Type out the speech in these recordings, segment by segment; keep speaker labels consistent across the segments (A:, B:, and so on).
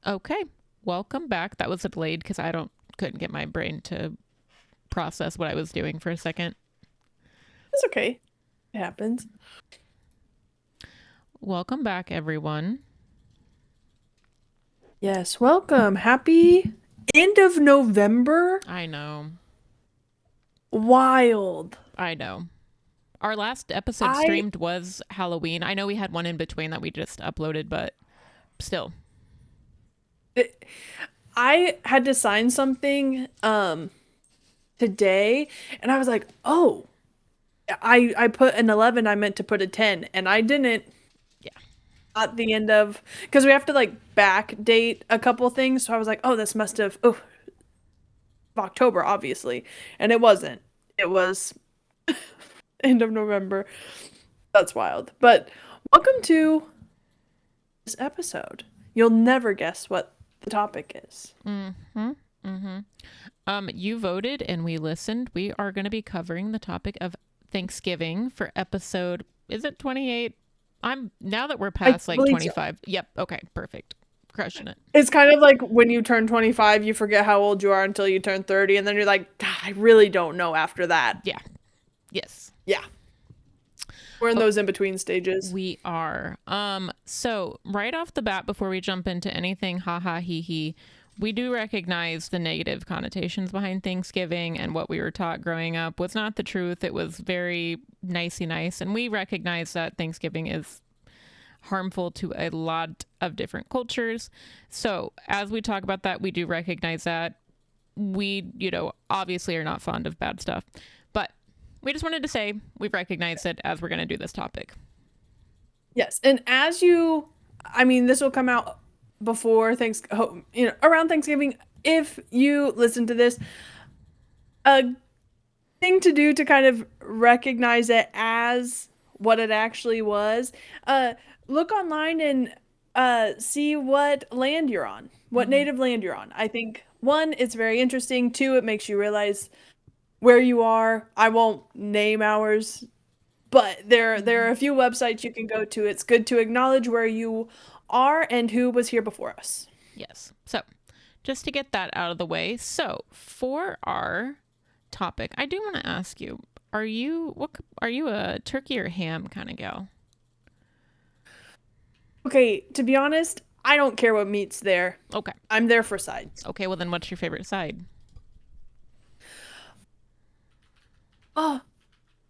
A: Okay, welcome back. That was delayed because couldn't get my brain to process what I was doing for a second.
B: It's okay. It happens.
A: Welcome back, everyone.
B: Yes, welcome. Happy end of November.
A: I know,
B: Wild.
A: I know. Our last episode
B: I
A: streamed was Halloween. I know we had one in between that we just uploaded, but still.
B: I had to sign something today and I was like, "Oh, I put an 11, I meant to put a 10 and I didn't
A: Yeah.
B: at the end of because we have to like back date a couple things. So I was like, "Oh, this must have October obviously." And it wasn't. It was end of November. That's wild. But welcome to this episode. You'll never guess what the topic is.
A: Mm-hmm. Mm-hmm. You voted and we listened. We are going to be covering the topic of Thanksgiving for episode. Is it 28? I'm now that we're
B: I
A: past like
B: believe so.
A: 25. Yep. Okay. Perfect. Crushing it.
B: It's kind of like when you turn 25, you forget how old you are until you turn 30, and then you're like, I really don't know after that.
A: Yeah. Yes.
B: Yeah, we're in
A: Oh,
B: those in between stages.
A: we are. So right off the bat, before we jump into anything, haha, hee hee, we do recognize the negative connotations behind Thanksgiving, and what we were taught growing up was not the truth. It was very nicey nice, and we recognize that Thanksgiving is harmful to a lot of different cultures. So as we talk about that, we do recognize that we, obviously are not fond of bad stuff. But we just wanted to say we've recognized it as we're going to do this topic.
B: Yes, and I mean, this will come out before around Thanksgiving. If you listen to this, a thing to do to kind of recognize it as what it actually was, uh, look online and see what land you're on, what
A: Mm-hmm.
B: native land you're on. I think one, it's very interesting. Two, it makes you realize where you are. I won't name ours, but there are
A: Mm-hmm.
B: a few websites you can go to. It's good to acknowledge where you are and who was here before us.
A: Yes. So just to get that out of the way. So for our topic, I do want to ask you, are you a turkey or ham kind of gal?
B: Okay, to be honest, I don't care what meat's there.
A: Okay.
B: I'm there for sides.
A: Okay, well then what's your favorite side?
B: Oh,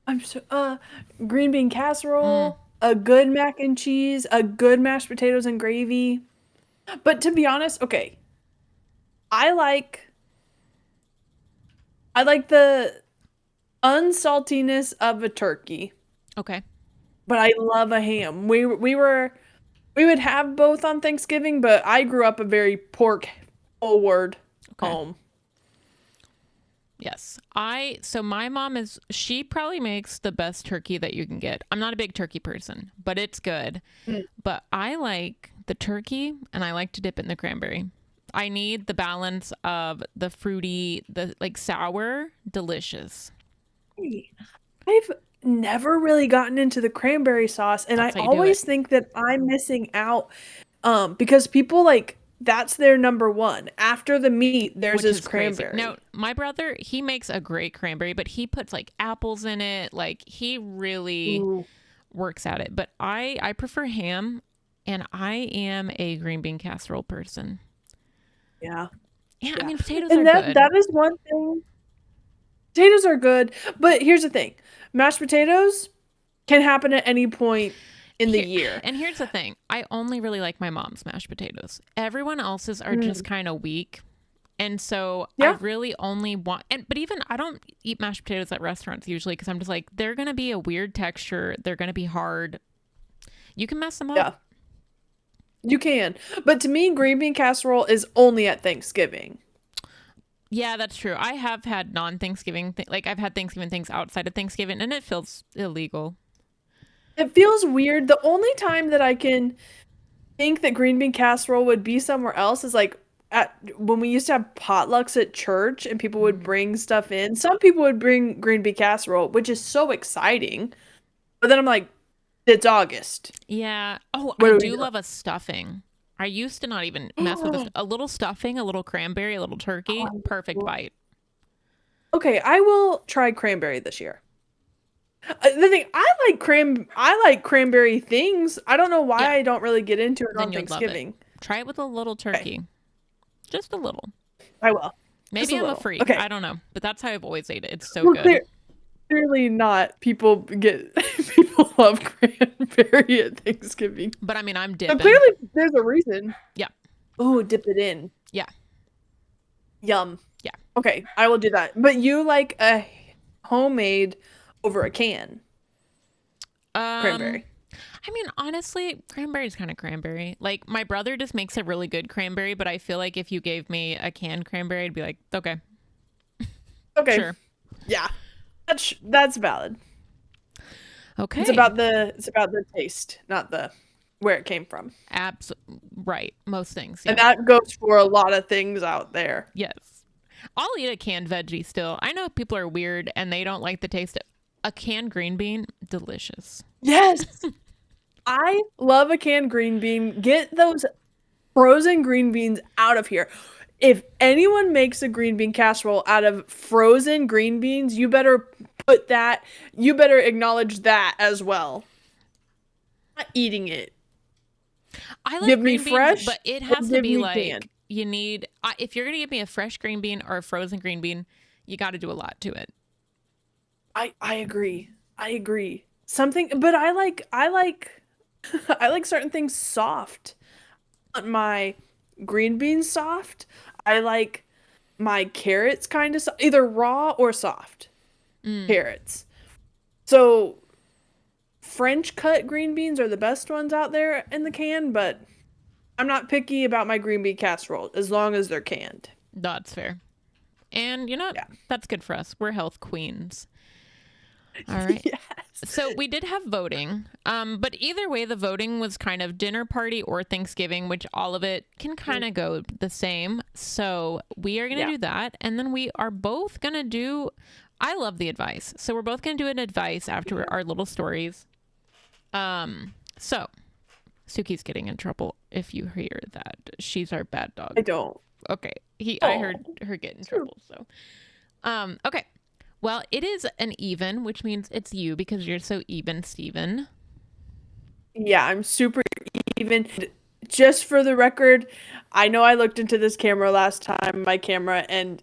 B: I'm so green bean
A: Mm,
B: casserole, a good mac and cheese, a good mashed potatoes and gravy. But to be honest, okay, I like I like the unsaltiness of a turkey,
A: okay.
B: but I love a ham. We would have both on Thanksgiving, but I grew up a very pork forward
A: Okay.
B: home.
A: Yes. So my mom she probably makes the best turkey that you can get. I'm not a big turkey person, but it's good.
B: Mm.
A: But I like the turkey and I like to dip it in the cranberry. I need the balance of the fruity, the like sour, delicious.
B: I've never really gotten into the cranberry sauce, and I
A: That's how you do it.
B: always think that I'm missing out because people like that's their number one. After the meat, theirs
A: Which
B: is
A: is crazy. Now,
B: cranberry.
A: my brother, he makes a great cranberry, but he puts like apples in it. Like he really
B: Ooh,
A: works at it. But I prefer ham, and I am a green bean casserole person.
B: yeah,
A: Yeah, I
B: yeah.
A: mean potatoes are
B: And
A: good.
B: that is one thing. Potatoes are good, but here's the thing. Mashed potatoes can happen at any point in the
A: Here
B: year.
A: and here's the thing. I only really like my mom's mashed potatoes. Everyone else's are just
B: Mm,
A: kind of weak. And so I
B: yeah.
A: really only want but even I don't eat mashed potatoes at restaurants usually because I'm just like they're going to be a weird texture. They're going to be hard. You can mess them up.
B: Yeah. You can. But to me, green bean casserole is only at Thanksgiving.
A: Yeah, that's true. I have had non-Thanksgiving like I've had Thanksgiving things outside of Thanksgiving and it feels illegal.
B: It feels weird. The only time that I can think that green bean casserole would be somewhere else is like at when we used to have potlucks at church and people would
A: Mm.
B: bring stuff in. Some people would bring green bean casserole, which is so exciting. But then I'm like, it's August.
A: Yeah. Oh,
B: What
A: I
B: are we
A: do
B: doing?
A: love a stuffing. I used to not even mess with this. A little stuffing, a little cranberry, a little turkey, perfect bite.
B: Okay, I will try cranberry this year. The thing I like cranberry things. I don't know
A: Yeah,
B: why I don't really get into it
A: then
B: on
A: you'd love it.
B: Thanksgiving.
A: Try it with a little
B: Okay,
A: turkey, just a little.
B: I will. Just a
A: Maybe I'm a
B: little.
A: freak.
B: Okay.
A: I don't know, but that's how I've always ate it. It's so
B: Well,
A: good.
B: clearly not. People get people love cranberry at Thanksgiving.
A: But I mean, I'm
B: So
A: dipping.
B: clearly there's a reason.
A: Yeah,
B: Ooh, dip it in.
A: yeah,
B: Yum.
A: yeah.
B: Okay, I will do that. But you like a homemade over a can
A: Um,
B: cranberry.
A: I mean, honestly, cranberry's kind of cranberry. Like my brother just makes a really good cranberry, but I feel like if you gave me a canned cranberry, I'd be like, okay,
B: Okay.
A: sure,
B: Yeah. That's valid.
A: okay,
B: It's about the taste, not the where it came from.
A: abs, right. Most things,
B: And
A: yeah,
B: that goes for a lot of things out there.
A: yes. I'll eat a canned veggie still. I know people are weird and they don't like the taste of a canned green bean. Delicious.
B: Yes. I love a canned green bean. Get those frozen green beans out of here. If anyone makes a green bean casserole out of frozen green beans, you better acknowledge that as well. Not eating it.
A: I like
B: Give me
A: green beans,
B: fresh
A: but it
B: or
A: has to
B: give
A: be
B: me
A: like
B: canned.
A: you need. If you're gonna give me a fresh green bean or a frozen green bean, you got to do a lot to it.
B: I agree. I agree. Something, but I like I like certain things soft. I want my green beans soft. I like my carrots kind of either raw or soft
A: Mm,
B: carrots. So French cut green beans are the best ones out there in the can, but I'm not picky about my green bean casserole as long as they're canned.
A: that's fair. And you know what?
B: Yeah.
A: That's good for us. We're health queens. All right.
B: Yes.
A: So we did have voting, but either way, the voting was kind of dinner party or Thanksgiving, which all of it can kind of go the same. So we are going to
B: Yeah.
A: do that. And then we are both going to do, I love the advice. So we're both going to do an advice after our little stories. So Suki's getting in trouble if you hear that. She's our bad dog.
B: I don't.
A: Okay. I
B: Oh,
A: heard her get in trouble. So, okay. Well, it is an even, which means it's you because you're so even, Steven.
B: yeah, I'm super even. Just for the record, I know I looked into this camera last time, my camera, and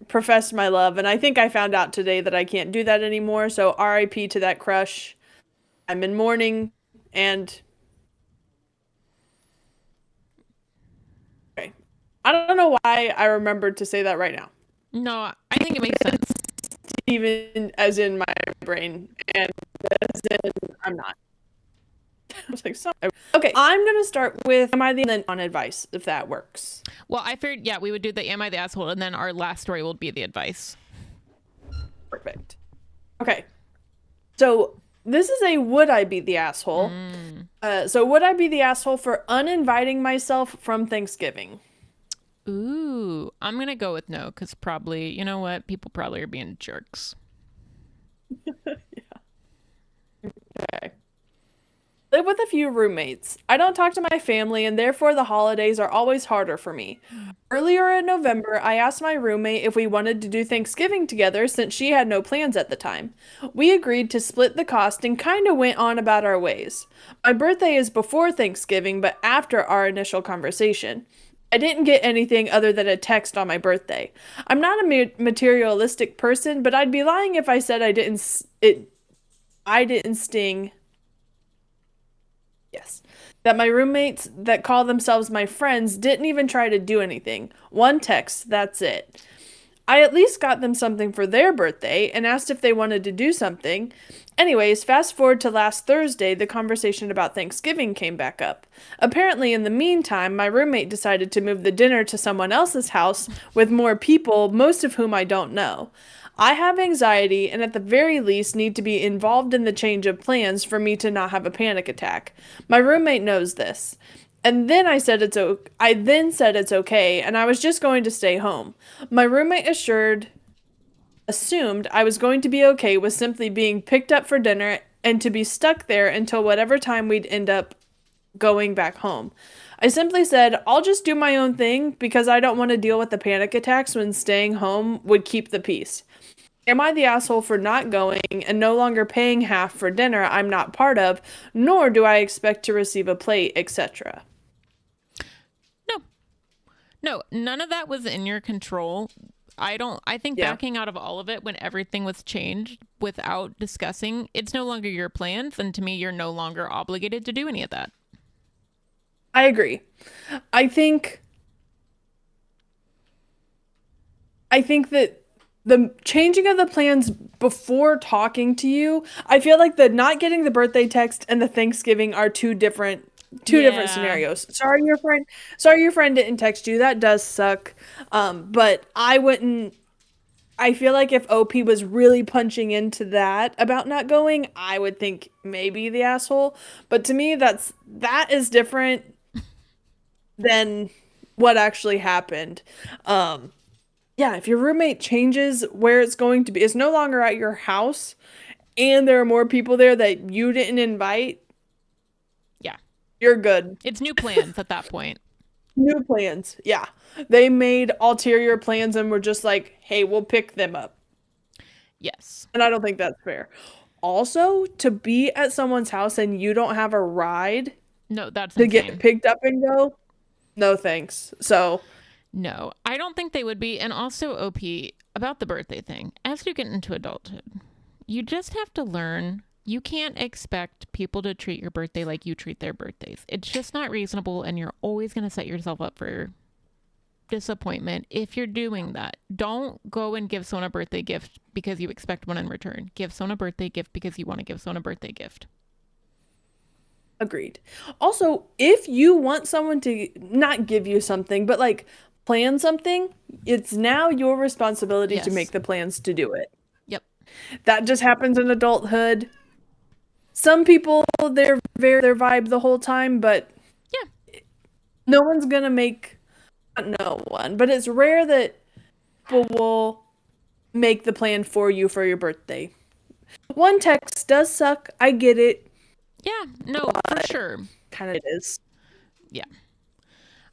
B: professed my love, and I think I found out today that I can't do that anymore. So RIP to that crush. I'm in mourning, and okay. I don't know why I remembered to say that right now,
A: No, I think it makes sense.
B: even as in my brain, and as in I'm not. I was like, so okay. I'm gonna start with am I the and then on advice if that works.
A: Well, I figured, yeah, we would do the Am I the Asshole? And then our last story will be the advice.
B: Perfect. Okay. So this is a would I be the asshole?
A: Mm.
B: So would I be the asshole for uninviting myself from Thanksgiving?
A: Ooh, I'm going to go with no because probably, you know what? People probably are being jerks.
B: Okay. Live with a few roommates. I don't talk to my family, and therefore the holidays are always harder for me. Earlier in November, I asked my roommate if we wanted to do Thanksgiving together since she had no plans at the time. We agreed to split the cost and kind of went on about our ways. My birthday is before Thanksgiving, but after our initial conversation. I didn't get anything other than a text on my birthday. I'm not a materialistic person, but I'd be lying if I said I didn't sting. Yes. That my roommates that call themselves my friends didn't even try to do anything. One text, that's it. I at least got them something for their birthday and asked if they wanted to do something. Anyways, fast forward to last Thursday, the conversation about Thanksgiving came back up. Apparently, in the meantime, my roommate decided to move the dinner to someone else's house with more people, most of whom I don't know. I have anxiety and at the very least need to be involved in the change of plans for me to not have a panic attack. My roommate knows this. And then I then said it's okay and I was just going to stay home. My roommate assumed I was going to be okay with simply being picked up for dinner and to be stuck there until whatever time we'd end up going back home. I simply said, I'll just do my own thing because I don't want to deal with the panic attacks when staying home would keep the peace. Am I the asshole for not going and no longer paying half for dinner I'm not part of, nor do I expect to receive a plate, etc.?
A: No, no, none of that was in your control. I think
B: Yeah,
A: backing out of all of it when everything was changed without discussing, it's no longer your plans. And to me, you're no longer obligated to do any of that.
B: I agree. I think I think that the changing of the plans before talking to you, I feel like the not getting the birthday text and the Thanksgiving are two different
A: Yeah.
B: scenarios. Sorry your friend didn't text you. That does suck. But I wouldn't I feel like if OP was really punching into that about not going, I would think maybe the asshole. But to me that is different than what actually happened. Um Yeah, if your roommate changes where it's going to be, it's no longer at your house, and there are more people there that you didn't invite,
A: Yeah.
B: you're good.
A: It's new plans at that point.
B: New plans. Yeah. They made ulterior plans and were just like, hey, we'll pick them up.
A: Yes.
B: And I don't think that's fair. Also, to be at someone's house and you don't have a ride
A: No, that's
B: to get
A: insane.
B: picked up and go, no thanks. So,
A: No, I don't think they would be. And also, OP, about the birthday thing, as you get into adulthood, you just have to learn you can't expect people to treat your birthday like you treat their birthdays. It's just not reasonable, and you're always going to set yourself up for disappointment if you're doing that. Don't go and give someone a birthday gift because you expect one in return. Give someone a birthday gift because you want to give someone a birthday gift.
B: agreed. Also, if you want someone to not give you something, but like plan something, it's now your responsibility to make
A: Yes.
B: the plans to do it.
A: Yep.
B: That just happens in adulthood. Some people they're very their vibe the whole time, but
A: Yeah.
B: no one's gonna make no one. But it's rare that people will make the plan for you for your birthday. One text does suck. I get it.
A: Yeah. No, for sure.
B: Kind of is.
A: Yeah.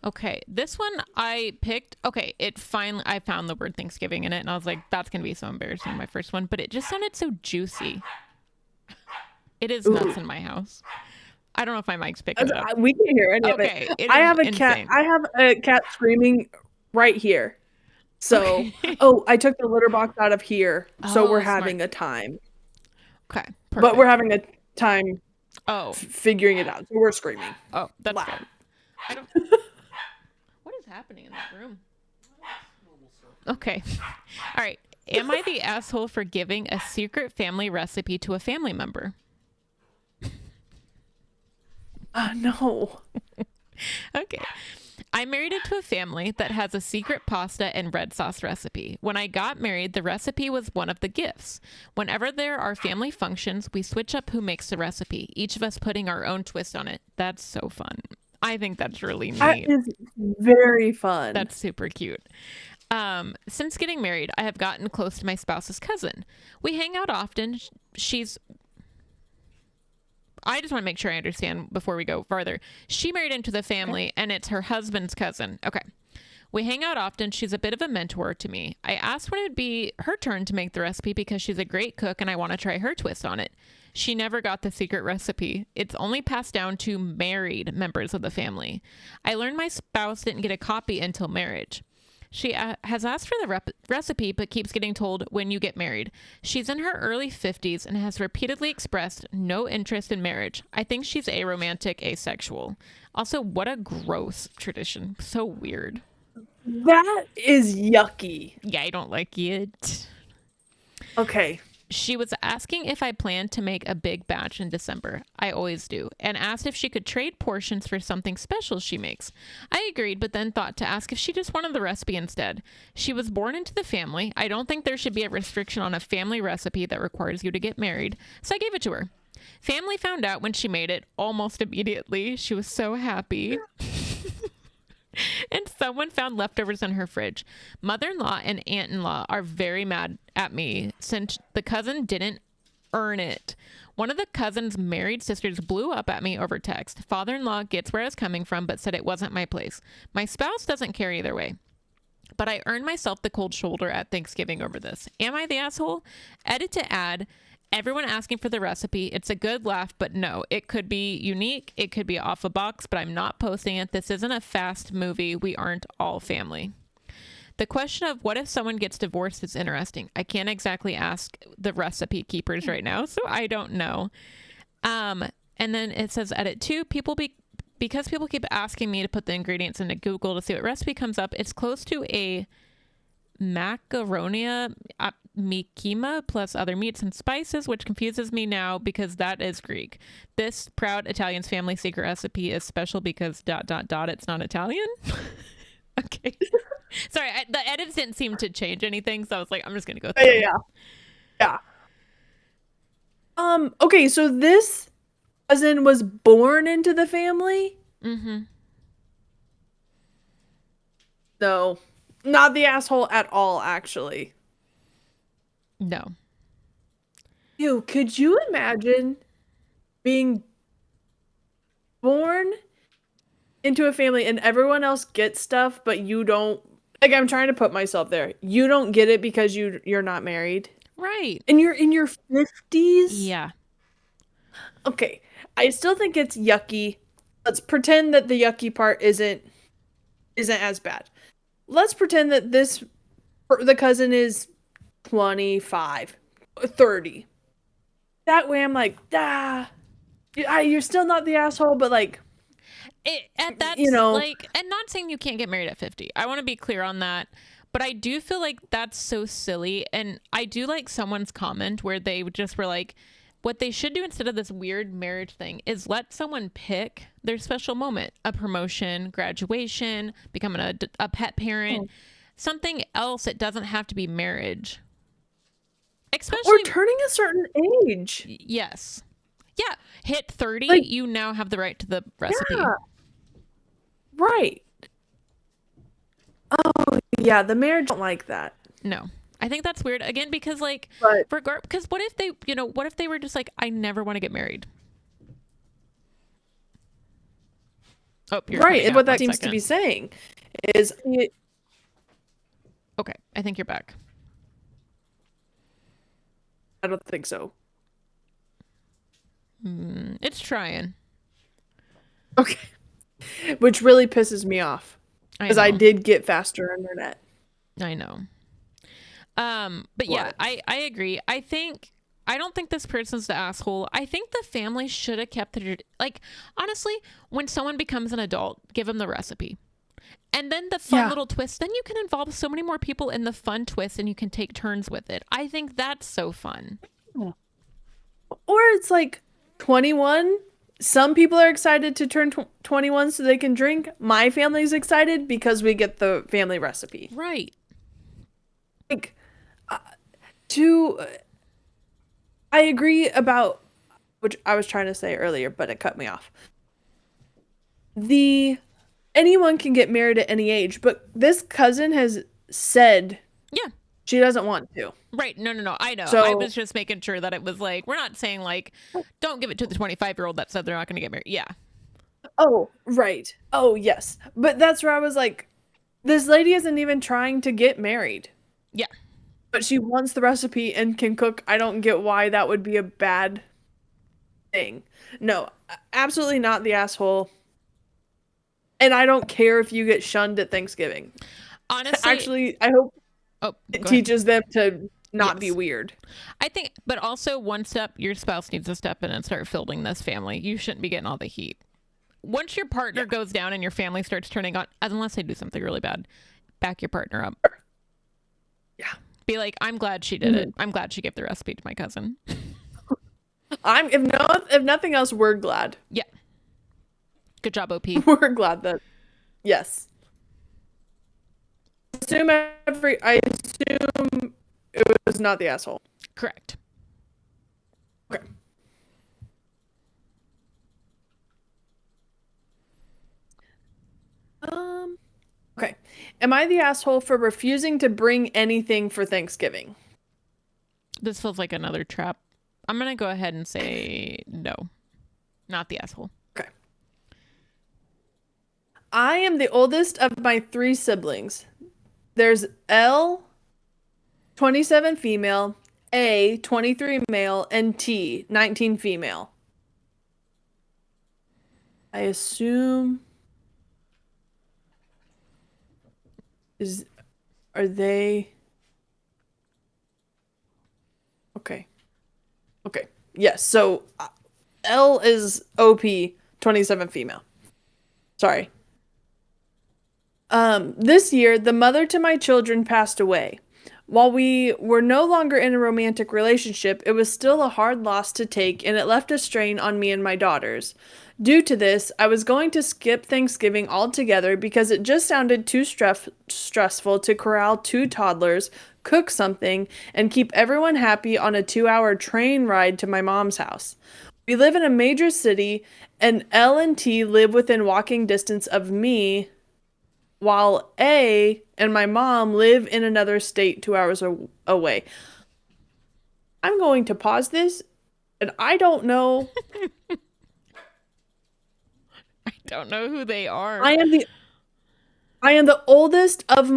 A: Okay, this one I picked. Okay, I found the word Thanksgiving in it, and I was like, that's gonna be so embarrassing. My first one, but it just sounded so juicy. It is nuts
B: Ooh.
A: in my house. I don't know if my mic's picking it up.
B: We can't hear any of it.
A: Okay, it
B: I
A: is
B: have a cat.
A: insane.
B: I have a cat screaming right here. So,
A: Okay.
B: oh, I took the litter box out of here, so we're
A: Oh, smart.
B: having a time.
A: Okay,
B: But we're
A: perfect.
B: having a time
A: Oh,
B: figuring it out. So we're screaming
A: oh, that's
B: loud.
A: good. I don't. What is happening in that room? Okay. All right. Am I the asshole for giving a secret family recipe to a family member?
B: No.
A: Okay. I married into a family that has a secret pasta and red sauce recipe. When I got married, the recipe was one of the gifts. Whenever there are family functions, we switch up who makes the recipe, each of us putting our own twist on it. That's so fun. I think that's really
B: That
A: neat.
B: is very fun.
A: That's super cute. Since getting married, I have gotten close to my spouse's cousin. We hang out often. She's I just want to make sure I understand before we go farther. She married into the
B: Okay.
A: family and it's her husband's cousin. Okay. We hang out often. She's a bit of a mentor to me. I asked when it would be her turn to make the recipe because she's a great cook and I want to try her twist on it. She never got the secret recipe. It's only passed down to married members of the family. I learned my spouse didn't get a copy until marriage. She has asked for the recipe, but keeps getting told when you get married. She's in her early 50s and has repeatedly expressed no interest in marriage. I think she's aromantic, asexual. Also, what a gross tradition. So weird.
B: That is yucky.
A: Yeah, I don't like it.
B: Okay.
A: She was asking if I planned to make a big batch in December. I always do. And asked if she could trade portions for something special she makes. I agreed, but then thought to ask if she just wanted the recipe instead. She was born into the family. I don't think there should be a restriction on a family recipe that requires you to get married. So I gave it to her. Family found out when she made it almost immediately. She was so happy. And someone found leftovers in her fridge. Mother-in-law and aunt-in-law are very mad at me since the cousin didn't earn it. One of the cousin's married sisters blew up at me over text. Father-in-law gets where I was coming from, but said it wasn't my place. My spouse doesn't care either way. But I earned myself the cold shoulder at Thanksgiving over this. Am I the asshole? Edit to add, everyone asking for the recipe. It's a good laugh, but no, it could be unique. It could be off a box, but I'm not posting it. This isn't a fast movie. We aren't all family. The question of what if someone gets divorced is interesting. I can't exactly ask the recipe keepers right now, so I don't know. And then it says edit two, because people keep asking me to put the ingredients into Google to see what recipe comes up, it's close to a macaronia mikima plus other meats and spices, which confuses me now because that is Greek. This proud Italian's family secret recipe is special because ... it's not Italian. Okay. Sorry, the edits didn't seem to change anything, so I was like, I'm just gonna go through.
B: Yeah. Okay, so this cousin was born into the family?
A: Mm-hmm.
B: No. Not the asshole at all, actually.
A: No.
B: Ew, could you imagine being born into a family and everyone else gets stuff, but you don't? Like, I'm trying to put myself there. You don't get it because you're not married.
A: Right.
B: And you're in your 50s?
A: Yeah.
B: Okay. I still think it's yucky. Let's pretend that the yucky part isn't as bad. Let's pretend that the cousin is 25, 30. That way I'm like, you're still not the asshole, but like,
A: That's
B: you know,
A: like, and not saying you can't get married at 50. I want to be clear on that. But I do feel like that's so silly. And I do like someone's comment where they just were like, what they should do instead of this weird marriage thing is let someone pick their special moment, a promotion, graduation, becoming a pet parent, something else. It doesn't have to be marriage. Especially,
B: or turning a certain age.
A: Yes. Yeah. Hit 30,
B: like,
A: you now have the right to the recipe.
B: Yeah. Right. Oh, yeah, the marriage don't like that.
A: No. I think that's weird again because like because what if they were just like, I never want to get married. Oh, you're
B: right. And what that seems
A: second.
B: to be saying is
A: okay, I think you're back.
B: I don't think so.
A: It's trying.
B: Okay. Which really pisses me off because I did get faster internet.
A: I know. But yeah, I agree. I don't think this person's the asshole. I think the family should have kept it. Like, honestly, when someone becomes an adult, give them the recipe. And then the fun little twist, then you can involve so many more people in the fun twist and you can take turns with it. I think that's so fun.
B: Or it's like 21. Some people are excited to turn 21 so they can drink. My family's excited because we get the family recipe.
A: Right.
B: Like, I agree about, which I was trying to say earlier, but it cut me off. Anyone can get married at any age, but this cousin has said she doesn't want to.
A: Right. No. I know. So, I was just making sure that it was like, we're not saying like, don't give it to the 25-year-old that said they're not going to get married. Yeah.
B: Oh, right. Oh, yes. But that's where I was like, this lady isn't even trying to get married.
A: Yeah.
B: But she wants the recipe and can cook. I don't get why that would be a bad thing. No, absolutely not the asshole. And I don't care if you get shunned at Thanksgiving.
A: Honestly.
B: Actually, I hope it teaches them to not be weird.
A: I think, but also one step, your spouse needs to step in and start building this family. You shouldn't be getting all the heat. Once your partner goes down and your family starts turning on, unless they do something really bad, back your partner up.
B: Yeah.
A: Be like, I'm glad she did it. I'm glad she gave the recipe to my cousin.
B: If nothing else, we're glad.
A: Yeah. Good job, OP.
B: We're glad that, yes. I assume it was not the asshole.
A: Correct.
B: Okay. Okay. Am I the asshole for refusing to bring anything for Thanksgiving?
A: This feels like another trap. I'm going to go ahead and say no. Not the asshole.
B: Okay. I am the oldest of my three siblings. There's L, 27 female, A, 23 male, and T, 19 female. I assume is are they okay. Okay. Yes. So L is OP 27 female. Sorry. This year, the mother to my children passed away. While we were no longer in a romantic relationship, it was still a hard loss to take, and it left a strain on me and my daughters. Due to this, I was going to skip Thanksgiving altogether because it just sounded too stressful to corral two toddlers, cook something, and keep everyone happy on a 2-hour train ride to my mom's house. We live in a major city, and L and T live within walking distance of me, while A and my mom live in another state 2 hours away. I'm going to pause this, and I don't know.
A: I don't know who they are.
B: I am the oldest of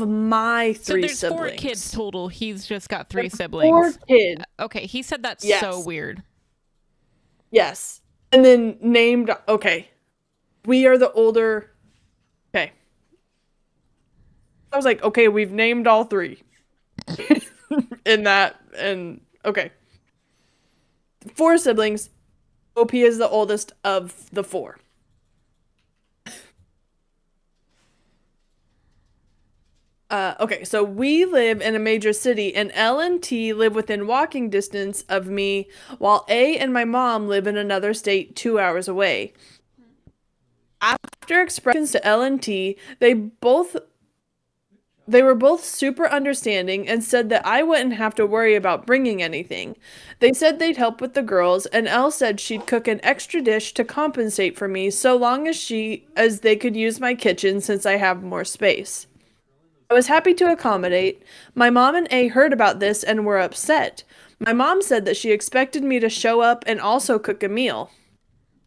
B: my
A: So
B: three
A: there's four
B: siblings.
A: kids total. He's just got three
B: There's
A: siblings.
B: 4 kids.
A: Okay, he said that's
B: Yes.
A: so weird.
B: Yes. And then named, okay. We are the older. Okay. I was like, okay, we've named all three. In that, and okay. 4 siblings. OP is the oldest of the 4. Okay, so we live in a major city, and L and T live within walking distance of me, while A and my mom live in another state 2 hours away. After expressing to L and T, they were both super understanding and said that I wouldn't have to worry about bringing anything. They said they'd help with the girls, and Elle said she'd cook an extra dish to compensate for me so long as they could use my kitchen since I have more space. I was happy to accommodate. My mom and A heard about this and were upset. My mom said that she expected me to show up and also cook a meal.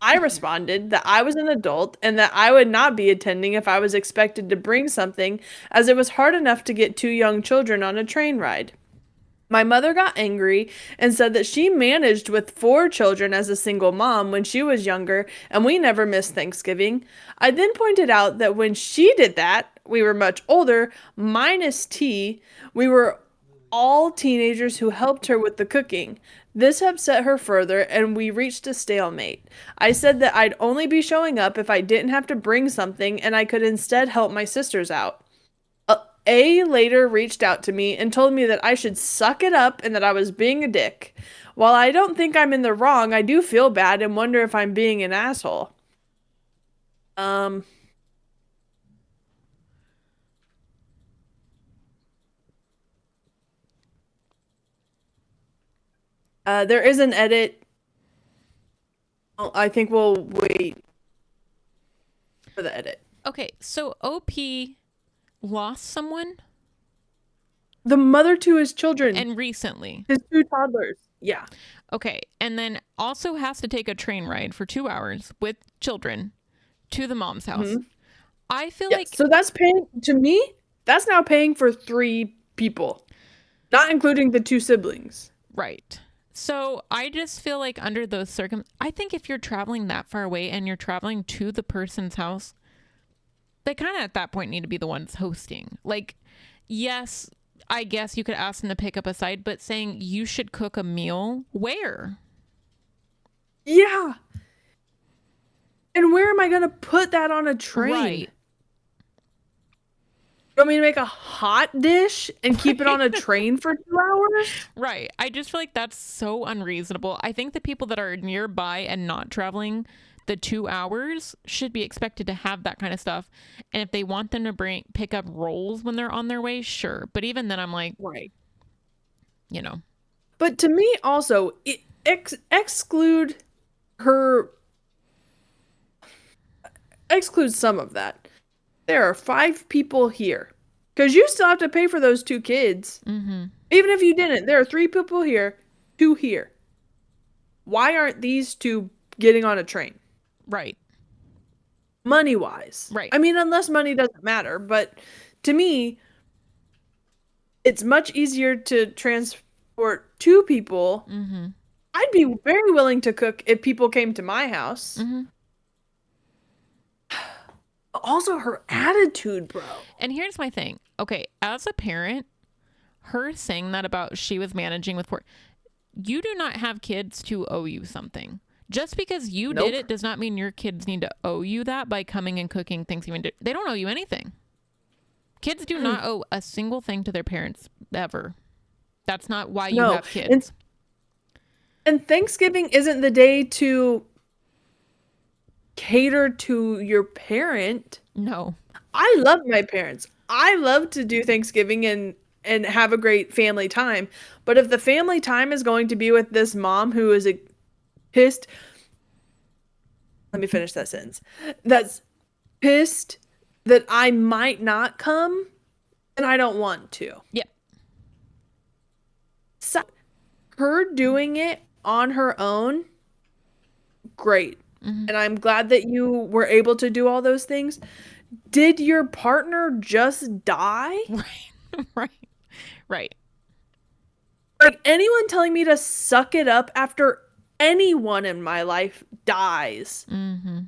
B: I responded that I was an adult and that I would not be attending if I was expected to bring something, as it was hard enough to get 2 young children on a train ride. My mother got angry and said that she managed with 4 children as a single mom when she was younger, and we never missed Thanksgiving. I then pointed out that when she did that, we were much older, minus T, we were all teenagers who helped her with the cooking. This upset her further, and we reached a stalemate. I said that I'd only be showing up if I didn't have to bring something, and I could instead help my sisters out. A later reached out to me and told me that I should suck it up and that I was being a dick. While I don't think I'm in the wrong, I do feel bad and wonder if I'm being an asshole. There is an edit. I think we'll wait for the edit.
A: Okay, so OP lost someone
B: The mother to his children,
A: and recently.
B: his 2 toddlers. Yeah.
A: Okay, and then also has to take a train ride for 2 hours with children to the mom's house. I feel
B: Yes.
A: like
B: So that's paying, to me, that's now paying for 3 people, not including the 2 siblings.
A: right. So I just feel like under those I think if you're traveling that far away and you're traveling to the person's house, they kind of at that point need to be the ones hosting. Like, yes, I guess you could ask them to pick up a side, but saying you should cook a meal, where?
B: Yeah. And where am I going to put that on a train?
A: Right.
B: You want me to make a hot dish and keep it on a train for 2 hours?
A: Right. I just feel like that's so unreasonable. I think the people that are nearby and not traveling the 2 hours should be expected to have that kind of stuff. And if they want them to pick up rolls when they're on their way, sure. But even then, I'm like,
B: Right.
A: you know.
B: But to me, also, exclude some of that. There are 5 people here. Because you still have to pay for those 2 kids.
A: Mm-hmm.
B: Even if you didn't, there are 3 people here. two here. Why aren't these two getting on a train?
A: Right.
B: Money wise.
A: Right.
B: I mean, unless money doesn't matter, but to me, it's much easier to transport two people.
A: Mm-hmm.
B: I'd be very willing to cook if people came to my house.
A: Mm-hmm.
B: Also, her attitude, bro.
A: And here's my thing. Okay, as a parent, her saying that about she was managing with four, you do not have kids to owe you something. Just because you
B: Nope.
A: did it does not mean your kids need to owe you that by coming and cooking Thanksgiving. They don't owe you anything. Kids do not owe a single thing to their parents ever. That's not why you
B: No.
A: have kids.
B: And Thanksgiving isn't the day to cater to your parent.
A: No.
B: I love my parents. I love to do Thanksgiving and have a great family time. But if the family time is going to be with this mom who is pissed, let me finish that sentence. That's pissed that I might not come, and I don't want to.
A: Yep.
B: So her doing it on her own, great.
A: Mm-hmm.
B: And I'm glad that you were able to do all those things. Did your partner just die?
A: Right. Right. Right.
B: Like, anyone telling me to suck it up after anyone in my life dies.
A: Mm-hmm.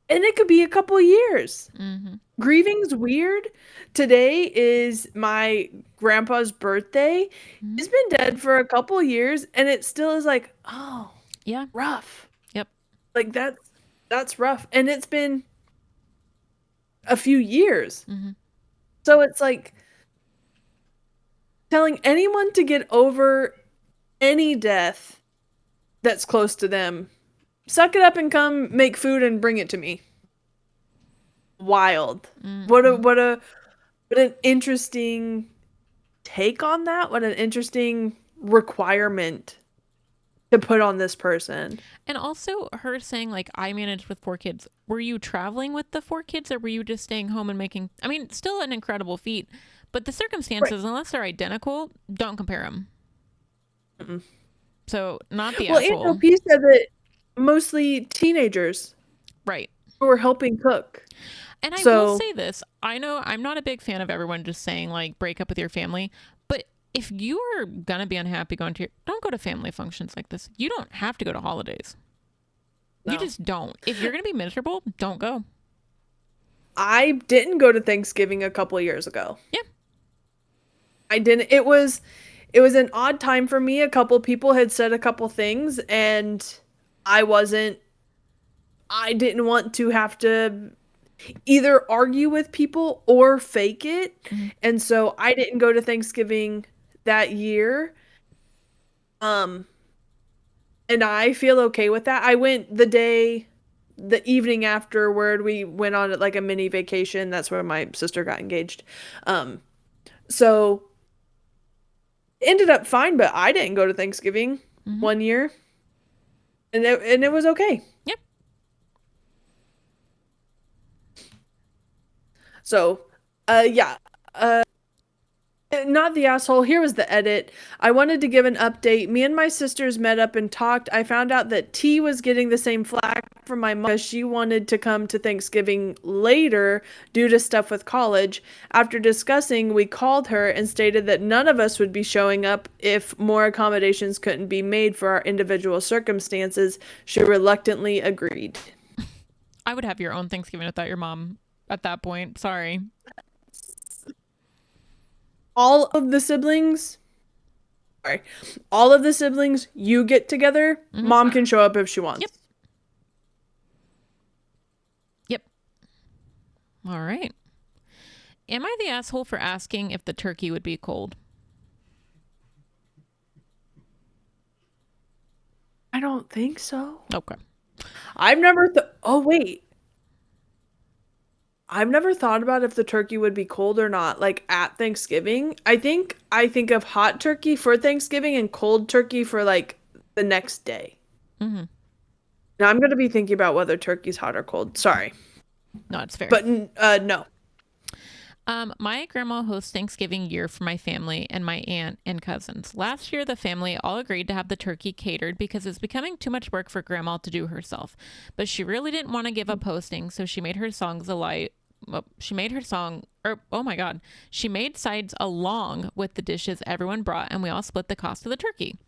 B: And it could be a couple years.
A: Mm-hmm.
B: Grieving's weird. Today is my grandpa's birthday.
A: Mm-hmm.
B: He's been dead for a couple years, and it still is like, oh,
A: Yeah.
B: rough.
A: Yep.
B: Like, that's rough. And it's been a few years.
A: Mm-hmm.
B: So it's like telling anyone to get over any death that's close to them. Suck it up and come make food and bring it to me. Wild.
A: Mm-hmm.
B: What an interesting take on that. What an interesting requirement to put on this person.
A: And also her saying, like, I managed with 4 kids. Were you traveling with the 4 kids or were you just staying home and making, I mean, still an incredible feat, but the circumstances, unless they're identical, don't compare them.
B: Mm-mm.
A: So not the
B: Well,
A: asshole.
B: Angel P said that mostly teenagers
A: Right.
B: who were helping cook.
A: And I
B: So-
A: will say this. I know I'm not a big fan of everyone just saying, like, break up with your family. But if you are going to be unhappy going to don't go to family functions like this. You don't have to go to holidays.
B: No.
A: You just don't. If you're going to be miserable, don't go.
B: I didn't go to Thanksgiving a couple of years ago.
A: Yeah.
B: I didn't. It was an odd time for me. A couple people had said a couple things, and I didn't want to have to either argue with people or fake it.
A: Mm-hmm.
B: And so I didn't go to Thanksgiving that year. And I feel okay with that. I went the evening afterward. We went on like a mini vacation. That's where my sister got engaged. So ended up fine, but I didn't go to Thanksgiving one year. And it was okay.
A: Yep.
B: So, yeah. Not the asshole. Here was the edit. I wanted to give an update. Me and my sisters met up and talked. I found out that T was getting the same flack from my mom because she wanted to come to Thanksgiving later due to stuff with college. After discussing, we called her and stated that none of us would be showing up if more accommodations couldn't be made for our individual circumstances. She reluctantly agreed.
A: I would have your own Thanksgiving without your mom at that point. Sorry.
B: All of the siblings, you get together.
A: Mm-hmm.
B: Mom can show up if she wants.
A: Yep. All right. Am I the asshole for asking if the turkey would be cold?
B: I don't think so.
A: Okay.
B: I've never I've never thought about if the turkey would be cold or not, like at Thanksgiving. I think of hot turkey for Thanksgiving and cold turkey for like the next day.
A: Mm-hmm.
B: Now I'm going to be thinking about whether turkey's hot or cold. Sorry.
A: No, it's fair.
B: But no.
A: My grandma hosts Thanksgiving year for my family and my aunt and cousins. Last year, the family all agreed to have the turkey catered because it's becoming too much work for grandma to do herself. But she really didn't want to give up hosting, so she made her songs alike. Well, she made her song, or oh my god, she made sides along with the dishes everyone brought, and we all split the cost of the turkey.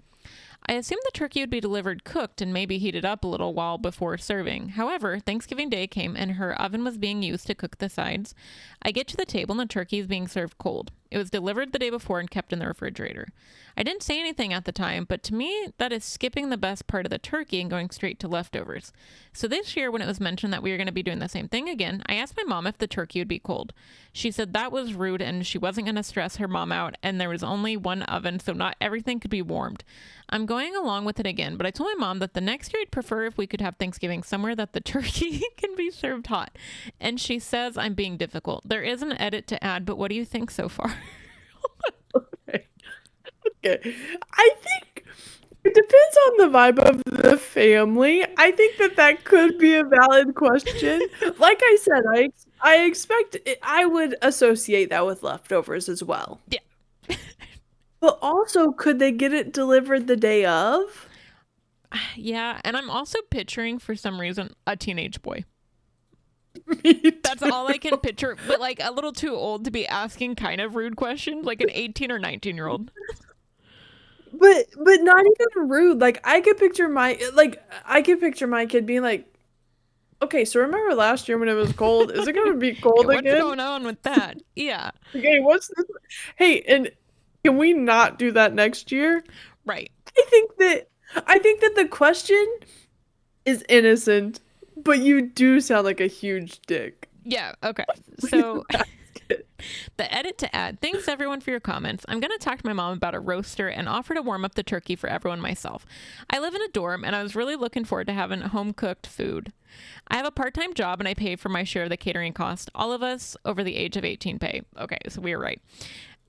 A: I assumed the turkey would be delivered cooked and maybe heated up a little while before serving. However, Thanksgiving Day came and her oven was being used to cook the sides. I get to the table and the turkey is being served cold. It was delivered the day before and kept in the refrigerator. I didn't say anything at the time, but to me, that is skipping the best part of the turkey and going straight to leftovers. So this year, when it was mentioned that we were going to be doing the same thing again, I asked my mom if the turkey would be cold. She said that was rude and she wasn't going to stress her mom out, and there was only one oven, so not everything could be warmed. I'm going along with it again, but I told my mom that the next year I'd prefer if we could have Thanksgiving somewhere that the turkey can be served hot. And she says I'm being difficult. There is an edit to add, but what do you think so far?
B: Okay. Okay. I think it depends on the vibe of the family. I think that that could be a valid question. Like I said, I expect I would associate that with leftovers as well.
A: Yeah.
B: But also, could they get it delivered the day of?
A: Yeah, and I'm also picturing for some reason a teenage boy.
B: Me
A: That's all I
B: too.
A: can picture, but like a little too old to be asking kind of rude questions, like an 18 or 19-year-old.
B: But not even rude. Like I could picture my kid being like, "Okay, so remember last year when it was cold? Is it gonna be
A: Yeah,
B: cold
A: what's
B: again?
A: going on with that? Yeah,
B: Okay, what's this? Hey, and can we not do that next year?"
A: right.
B: I think that I think that the question is innocent, but you do sound like a huge dick.
A: Yeah, okay.
B: When you
A: So
B: ask it.
A: the edit to add. Thanks everyone for your comments. I'm going to talk to my mom about a roaster and offer to warm up the turkey for everyone myself. I live in a dorm and I was really looking forward to having home cooked food. I have a part time job and I pay for my share of the catering cost. All of us over the age of 18 pay. Okay, so we were right.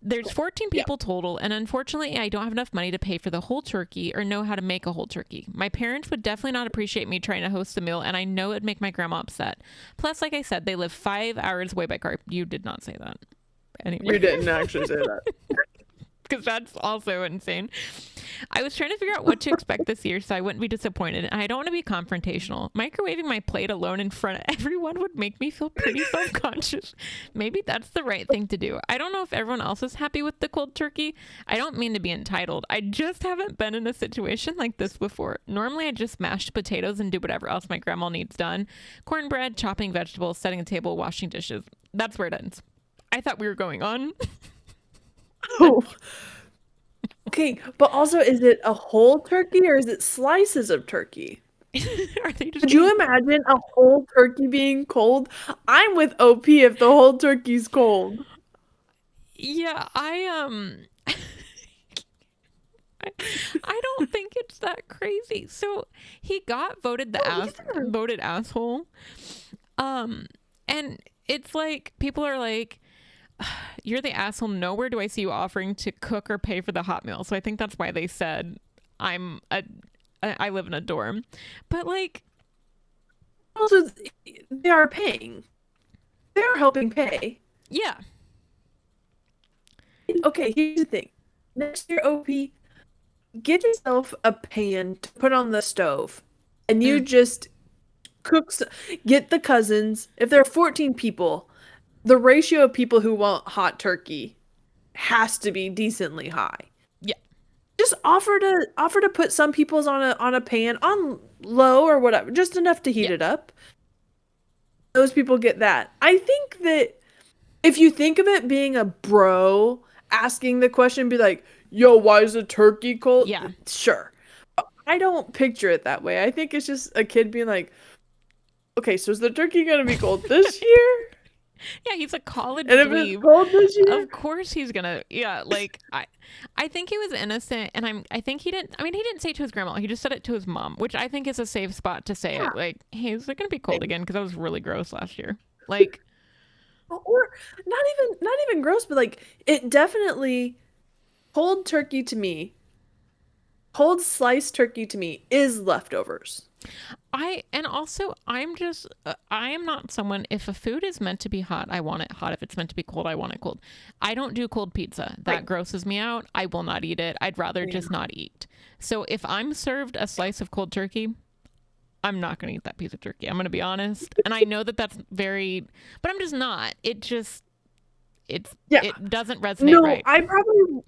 A: There's 14
B: Yeah.
A: people total, and unfortunately, I don't have enough money to pay for the whole turkey or know how to make a whole turkey. My parents would definitely not appreciate me trying to host a meal, and I know it'd make my grandma upset. Plus, like I said, they live 5 hours away by car. You did not say that. Anyway.
B: You didn't actually say that.
A: Because that's also insane. I was trying to figure out what to expect this year so I wouldn't be disappointed, and I don't want to be confrontational. Microwaving my plate alone in front of everyone would make me feel pretty self conscious. Maybe that's the right thing to do. I don't know if everyone else is happy with the cold turkey. I don't mean to be entitled. I just haven't been in a situation like this before. Normally, I just mash potatoes and do whatever else my grandma needs done: cornbread, chopping vegetables, setting a table, washing dishes. That's where it ends. I thought we were going on.
B: Oh. Okay, but also, is it a whole turkey or is it slices of turkey?
A: Are they just
B: Could you
A: being
B: imagine a whole turkey being cold? I'm with OP if the whole turkey's cold.
A: Yeah, I don't think it's that crazy. So he got voted the
B: Oh, yeah.
A: voted asshole. Um and it's like people are like, you're the asshole. Nowhere do I see you offering to cook or pay for the hot meal. So I think that's why they said I'm a I live in a dorm. But like,
B: Also, they are paying. They are helping pay.
A: yeah.
B: Okay, here's the thing. Next year, OP, get yourself a pan to put on the stove, and you
A: Mm,
B: just cook. Get the cousins. If there are 14 people, the ratio of people who want hot turkey has to be decently high.
A: yeah.
B: Just offer to put some people's on a pan on low or whatever, just enough to heat
A: Yeah.
B: it up. Those people get that. I think that if you think of it being a bro asking the question, be like, "Yo, why is the turkey cold?"
A: Yeah.
B: Sure. I don't picture it that way. I think it's just a kid being like, "Okay, so is the turkey gonna be cold this year?
A: Yeah, he's a college
B: And if it's
A: dweeb.
B: cold this year,
A: Of course he's gonna, yeah, like I think he was innocent, and I think he didn't, I mean, he didn't say it to his grandma, he just said it to his mom, which I think is a safe spot to say
B: yeah."
A: it. Like, hey, is it gonna be cold again? Because that was really gross last year. Like,
B: Or not even gross, but like it definitely cold turkey to me, cold sliced turkey to me is leftovers.
A: And also I'm just I am not someone, if a food is meant to be hot, I want it hot. If it's meant to be cold, I want it cold. I don't do cold pizza. That
B: Right.
A: grosses me out. I will not eat it. I'd rather
B: Yeah.
A: just not eat. So if I'm served a slice of cold turkey, I'm not going to eat that piece of turkey. I'm going to be honest. And I know that that's very, but I'm just not.
B: Yeah.
A: It doesn't resonate
B: No,
A: right.
B: I probably,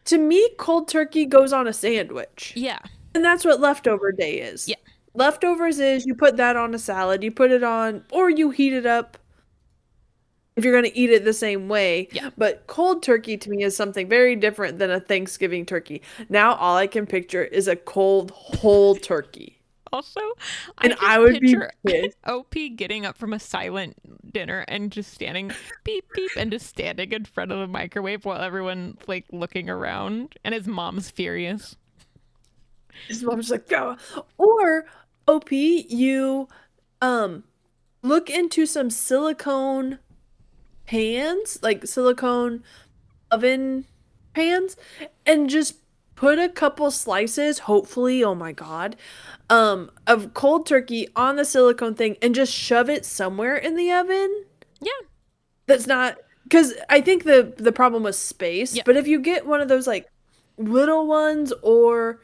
B: to me, cold turkey goes on a sandwich.
A: Yeah.
B: And that's what leftover day is.
A: Yeah.
B: Leftovers is you put that on a salad, you put it on, or you heat it up if you're going to eat it the same way.
A: Yeah.
B: But cold turkey to me is something very different than a Thanksgiving turkey. Now all I can picture is a cold whole turkey.
A: Also, I
B: And I
A: just
B: would be
A: picture
B: pissed.
A: OP getting up from a silent dinner and just standing beep beep and just standing in front of the microwave while everyone's like looking around and his mom's furious.
B: His mom's like, go. Or OP, you um look into some silicone pans, like silicone oven pans, and just put a couple slices, hopefully, oh my God, of cold turkey on the silicone thing and just shove it somewhere in the oven.
A: Yeah.
B: That's not, because I think the problem was space,
A: Yeah.
B: but if you get one of those like little ones or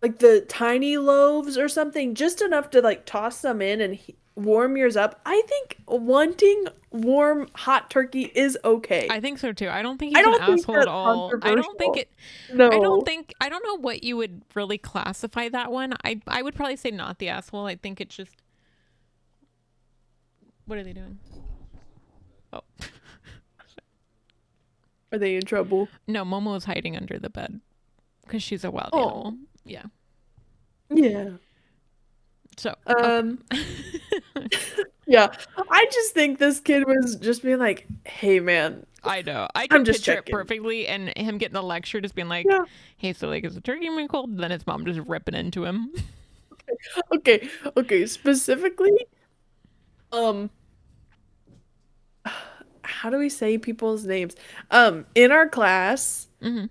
B: like the tiny loaves or something, just enough to like toss them in and warm yours up. I think wanting warm hot turkey is okay.
A: I think so too. I don't think
B: I
A: he's an
B: don't think
A: asshole at
B: that's
A: all.
B: controversial.
A: I
B: No.
A: don't know what you would really classify that one. I would probably say not the asshole. I think it's just, what are they doing? Oh.
B: Are they in trouble?
A: No, Momo is hiding under the bed because she's a wild
B: Oh,
A: animal. Yeah.
B: yeah.
A: So,
B: Um, yeah. I just think this kid was just being like, "Hey, man,
A: I know. I
B: I'm
A: could
B: just
A: picture it
B: checking."
A: perfectly, and him getting the lecture, just being like,
B: Yeah.
A: "Hey, so like, is the turkey being cold?" Then his mom just ripping into him.
B: Okay. Okay. Specifically, um, how do we say people's names? In our class,
A: Hmm.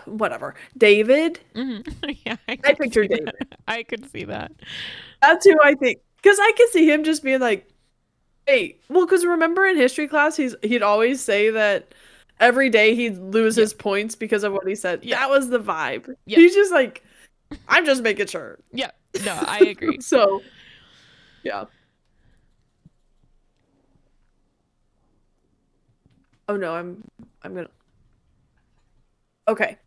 B: whatever. David.
A: Hmm. Yeah, I
B: I
A: could
B: picture
A: see that.
B: David.
A: I could see that.
B: That's who I think. Because I could see him just being like, "Hey, well, because remember in history class, he'd always say that every day he'd lose
A: Yep.
B: his points because of what he said.
A: Yep.
B: That was the vibe.
A: Yep.
B: He's just like, I'm just making sure."
A: Yep. No, I agree.
B: So, yeah. Oh no, I'm gonna. Okay.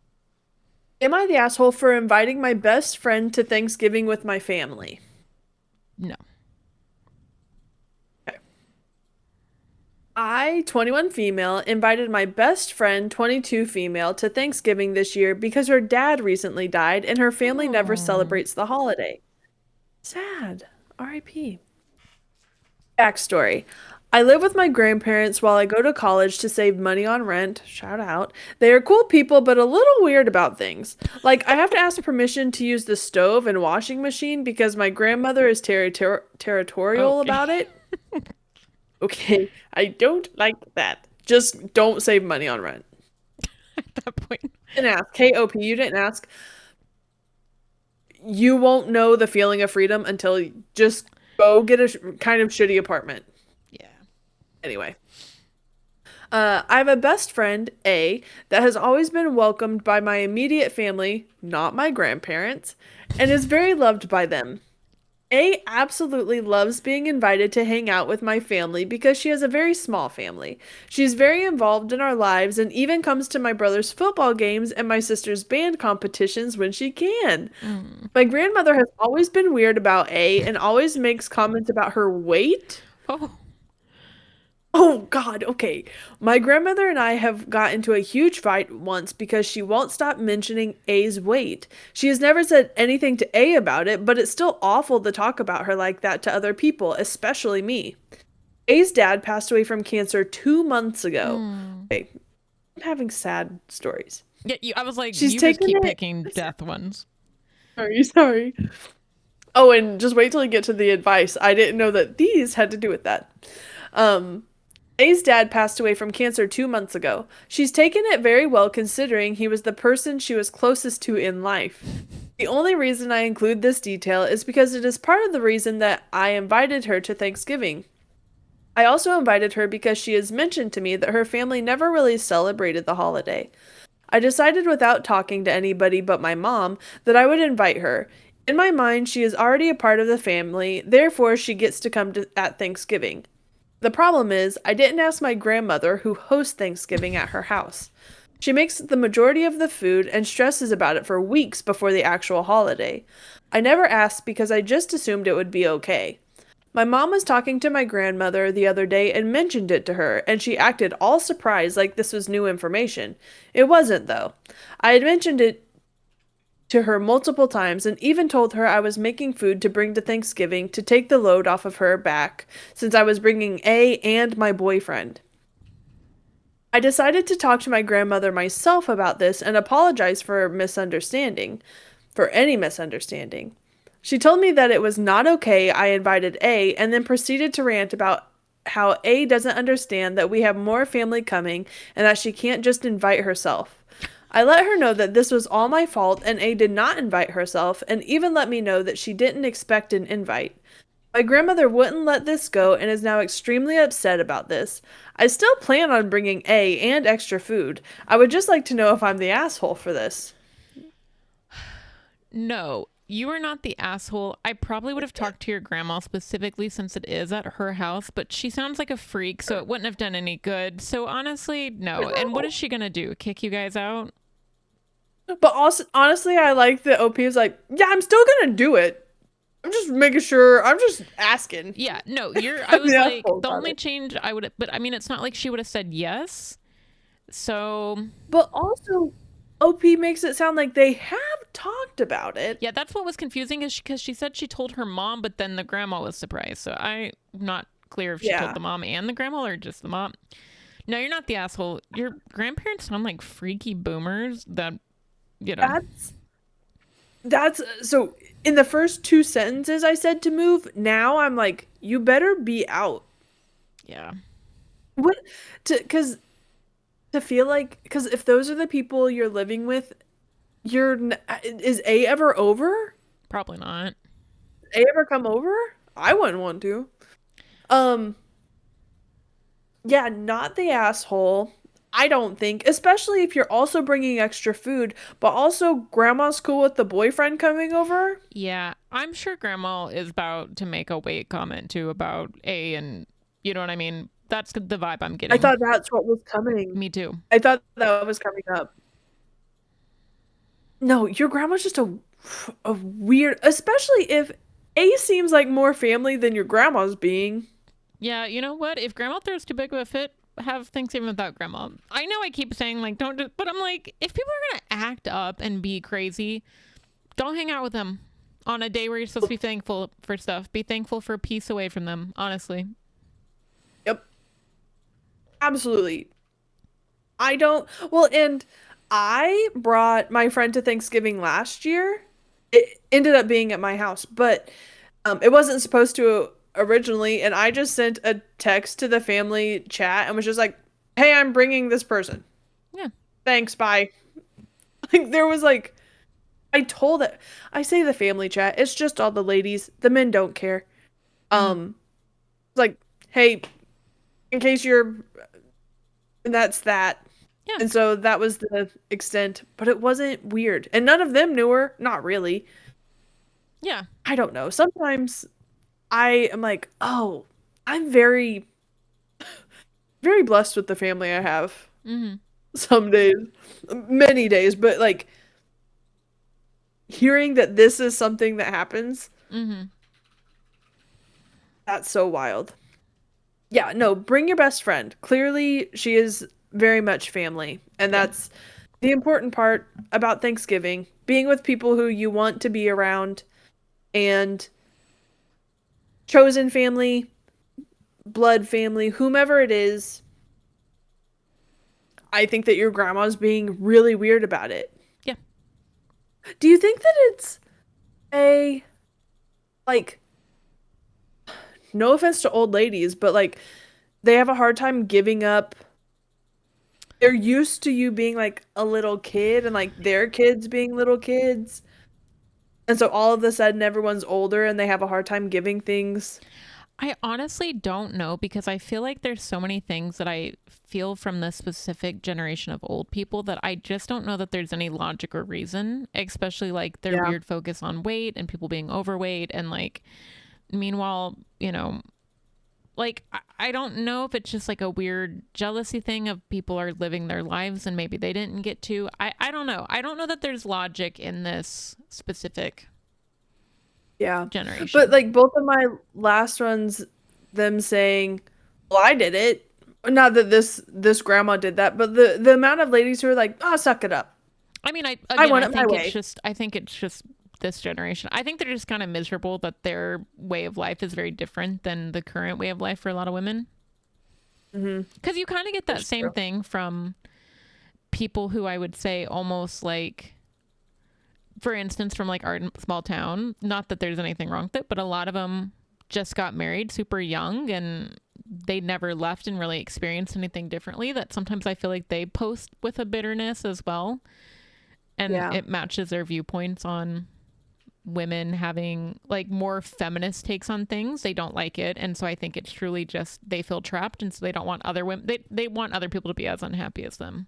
B: Am I the asshole for inviting my best friend to Thanksgiving with my family?
A: No.
B: Okay. I, 21 female, invited my best friend, 22 female, to Thanksgiving this year because her dad recently died and her family never
A: Oh.
B: celebrates the holiday. Sad. R.I.P. Backstory. I live with my grandparents while I go to college to save money on rent. Shout out. They are cool people, but a little weird about things. Like, I have to ask permission to use the stove and washing machine because my grandmother is territorial
A: Okay.
B: about it. Okay, I don't like that. Just don't save money on rent.
A: At that point.
B: Didn't ask. KOP, you didn't ask. You won't know the feeling of freedom until you just go get a kind of shitty apartment.
A: Yeah.
B: Anyway. I have a best friend, A, that has always been welcomed by my immediate family, not my grandparents, and is very loved by them. A absolutely loves being invited to hang out with my family because she has a very small family. She's very involved in our lives and even comes to my brother's football games and my sister's band competitions when she can.
A: Mm.
B: My grandmother has always been weird about A and always makes comments about her weight.
A: Oh.
B: Oh God, okay. My grandmother and I have got into a huge fight once because she won't stop mentioning A's weight. She has never said anything to A about it, but it's still awful to talk about her like that to other people, especially me. A's dad passed away from cancer 2 months ago.
A: Mm.
B: Okay, I'm having sad stories.
A: Yeah, I was like,
B: She's
A: you just
B: taken
A: keep
B: it.
A: picking death ones.
B: Sorry. Oh, and just wait till I get to the advice. I didn't know that these had to do with that. Um, A's dad passed away from cancer 2 months ago. She's taken it very well considering he was the person she was closest to in life. The only reason I include this detail is because it is part of the reason that I invited her to Thanksgiving. I also invited her because she has mentioned to me that her family never really celebrated the holiday. I decided without talking to anybody but my mom that I would invite her. In my mind, she is already a part of the family, therefore, she gets to come at Thanksgiving. The problem is, I didn't ask my grandmother, who hosts Thanksgiving at her house. She makes the majority of the food and stresses about it for weeks before the actual holiday. I never asked because I just assumed it would be okay. My mom was talking to my grandmother the other day and mentioned it to her, and she acted all surprised like this was new information. It wasn't, though. I had mentioned it to her multiple times and even told her I was making food to bring to Thanksgiving to take the load off of her back since I was bringing A and my boyfriend. I decided to talk to my grandmother myself about this and apologize for any misunderstanding. She told me that it was not okay I invited A and then proceeded to rant about how A doesn't understand that we have more family coming and that she can't just invite herself. I let her know that this was all my fault and A did not invite herself and even let me know that she didn't expect an invite. My grandmother wouldn't let this go and is now extremely upset about this. I still plan on bringing A and extra food. I would just like to know if I'm the asshole for this.
A: No, you are not the asshole. I probably would have talked to your grandma specifically since it is at her house, but she sounds like a freak, so it wouldn't have done any good. So honestly, no. And what is she gonna do? Kick you guys out?
B: But also, honestly, I like that OP is like, yeah, I'm still gonna do it. I'm just making sure. I'm just asking.
A: Yeah, no, you're. I
B: I'm the
A: was like,
B: asshole
A: the
B: about
A: only
B: it.
A: change I would, but I mean, it's not like she would have said yes. So,
B: But also, OP makes it sound like they have talked about it.
A: yeah, that's what was confusing is because she said she told her mom, but then the grandma was surprised. So I'm not clear if she told
B: Yeah,
A: the mom and the grandma or just the mom. No, you're not the asshole. Your grandparents sound like freaky boomers that, you know,
B: that's that's so. In the first two sentences I said to move, now I'm like, you better be out.
A: yeah.
B: What to because to feel like because if those are the people you're living with, is A ever over?
A: Probably not.
B: A ever come over? I wouldn't want to. Um, yeah, not the asshole. I don't think, especially if you're also bringing extra food, but also grandma's cool with the boyfriend coming over.
A: Yeah, I'm sure grandma is about to make a weight comment too about A and you know what I mean? That's the vibe I'm
B: I
A: getting.
B: thought that's what was coming.
A: Me too.
B: I thought that was coming up. No, your grandma's just a weird, especially if A seems like more family than your grandma's being.
A: Yeah, you know what? If grandma throws too big of a fit, have Thanksgiving without grandma. I know I keep saying like don't do, but I'm like if people are gonna act up and be crazy, don't hang out with them on a day where you're supposed to be thankful for stuff. Be thankful for peace away from them. Honestly.
B: Yep, absolutely. I don't. Well, and I brought my friend to Thanksgiving last year. It ended up being at my house, but it wasn't supposed to originally. And I just sent a text to the family chat and was just like, "Hey, I'm bringing this person.
A: Yeah.
B: Thanks, bye." Like there was like, I told it. I say the family chat. It's just all the ladies. The men don't care.
A: Mm-hmm.
B: Um, it's like, hey, in case you're, and that's that.
A: Yeah.
B: And so that was the extent, but it wasn't weird. And none of them knew her. Not really.
A: Yeah.
B: I don't know. Sometimes I am like, oh, I'm very, very blessed with the family I have.
A: Mm-hmm.
B: Some days, many days, but like hearing that this is something that happens,
A: Mm-hmm.
B: that's so wild. Yeah, no, bring your best friend. Clearly, she is very much family. And
A: Yeah.
B: that's the important part about Thanksgiving, being with people who you want to be around and chosen family, blood family, whomever it is. I think that your grandma's being really weird about it.
A: Yeah.
B: Do you think that it's a, like, no offense to old ladies, but like they have a hard time giving up? They're used to you being like a little kid and like their kids being little kids. And so all of a sudden everyone's older and they have a hard time giving things.
A: I honestly don't know because I feel like there's so many things that I feel from this specific generation of old people that I just don't know that there's any logic or reason, especially like their
B: Yeah.
A: weird focus on weight and people being overweight. And like, meanwhile, like I don't know if it's just like a weird jealousy thing of people are living their lives and maybe they didn't get to. I don't know. I don't know that there's logic in this specific
B: Yeah. But
A: generation.
B: like both of my last ones, them saying, "Well, I did it." Not that this grandma did that, but the amount of ladies who are like, "Oh, suck it up.
A: I mean, I
B: I
A: again,
B: want it my way."
A: I think it's just this generation. I think they're just kind of miserable that their way of life is very different than the current way of life for a lot of women.
B: Mm-hmm.
A: Because you kind of get that
B: That's
A: same
B: true.
A: thing from people who I would say almost like, for instance, from like our small town. Not that there's anything wrong with it, but a lot of them just got married super young and they never left and really experienced anything differently. That sometimes I feel like they post with a bitterness as well. And
B: Yeah.
A: it matches their viewpoints on women having like more feminist takes on things. They don't like it, and so I think it's truly just they feel trapped, and so they don't want other women, they want other people to be as unhappy as them.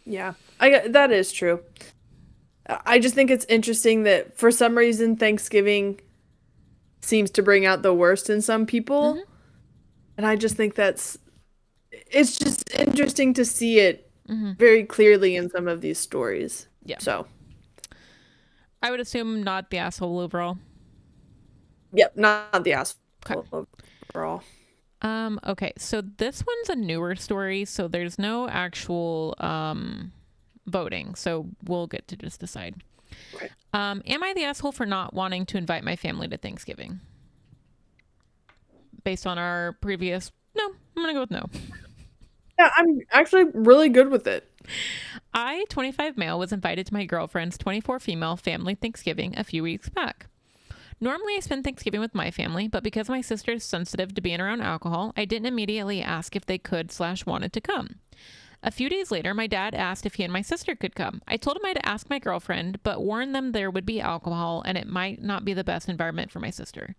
B: Yeah. That is true. I just think it's interesting that for some reason Thanksgiving seems to bring out the worst in some people,
A: Mm-hmm.
B: and I just think it's just interesting to see it
A: Mm-hmm.
B: very clearly in some of these stories.
A: Yeah,
B: So,
A: I would assume not the asshole overall.
B: yep, not the
A: Okay.
B: asshole overall.
A: Okay, so this one's a newer story, so there's no actual voting, so we'll get to just decide.
B: Okay.
A: Am I the asshole for not wanting to invite my family to Thanksgiving? Based on our previous, no, I'm gonna go with no.
B: Yeah, I'm actually really good with it.
A: I, 25 male, was invited to my girlfriend's 24 female family Thanksgiving a few weeks back. Normally, I spend Thanksgiving with my family, but because my sister is sensitive to being around alcohol, I didn't immediately ask if they could/wanted to come. A few days later, my dad asked if he and my sister could come. I told him I'd ask my girlfriend, but warned them there would be alcohol and it might not be the best environment for my sister.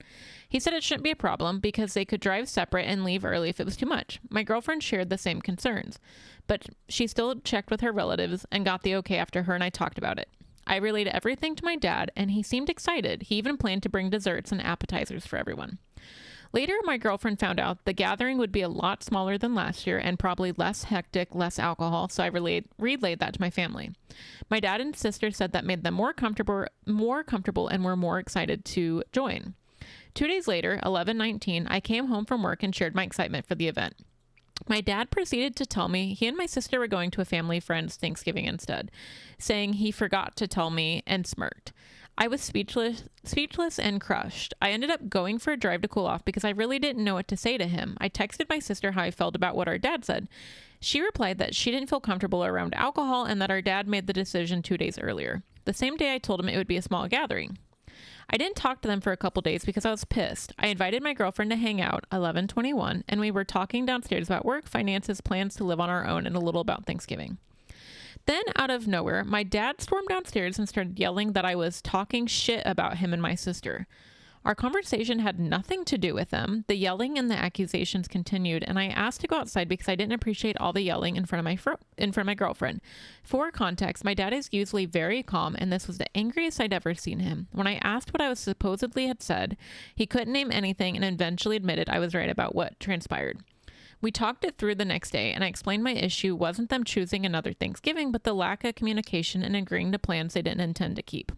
A: He said it shouldn't be a problem because they could drive separate and leave early if it was too much. My girlfriend shared the same concerns, but she still checked with her relatives and got the okay after her and I talked about it. I relayed everything to my dad, and he seemed excited. He even planned to bring desserts and appetizers for everyone. Later, my girlfriend found out the gathering would be a lot smaller than last year and probably less hectic, less alcohol, so I relayed that to my family. My dad and sister said that made them more comfortable and were more excited to join. 2 days later, 11/19, I came home from work and shared my excitement for the event. My dad proceeded to tell me he and my sister were going to a family friend's Thanksgiving instead, saying he forgot to tell me and smirked. I was speechless and crushed. I ended up going for a drive to cool off because I really didn't know what to say to him. I texted my sister how I felt about what our dad said. She replied that she didn't feel comfortable around alcohol and that our dad made the decision 2 days earlier. The same day I told him it would be a small gathering. I didn't talk to them for a couple days because I was pissed. I invited my girlfriend to hang out, 11/21, and we were talking downstairs about work, finances, plans to live on our own, and a little about Thanksgiving. Then, out of nowhere, my dad stormed downstairs and started yelling that I was talking shit about him and my sister. Our conversation had nothing to do with them. The yelling and the accusations continued, and I asked to go outside because I didn't appreciate all the yelling in front of my girlfriend. For context, my dad is usually very calm, and this was the angriest I'd ever seen him. When I asked what I was supposedly had said, he couldn't name anything and eventually admitted I was right about what transpired. We talked it through the next day, and I explained my issue wasn't them choosing another Thanksgiving, but the lack of communication and agreeing to plans they didn't intend to keep.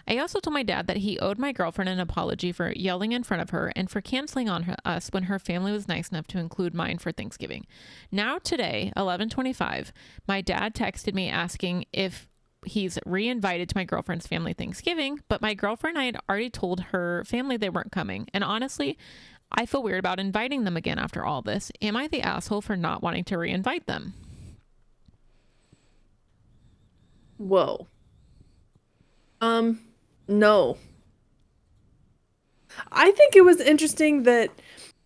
A: I also told my dad that he owed my girlfriend an apology for yelling in front of her and for canceling on us when her family was nice enough to include mine for Thanksgiving. Now today, 11/25, my dad texted me asking if he's re-invited to my girlfriend's family Thanksgiving, but my girlfriend and I had already told her family they weren't coming. And honestly, I feel weird about inviting them again after all this. Am I the asshole for not wanting to re-invite them?
B: Whoa. No. I think it was interesting that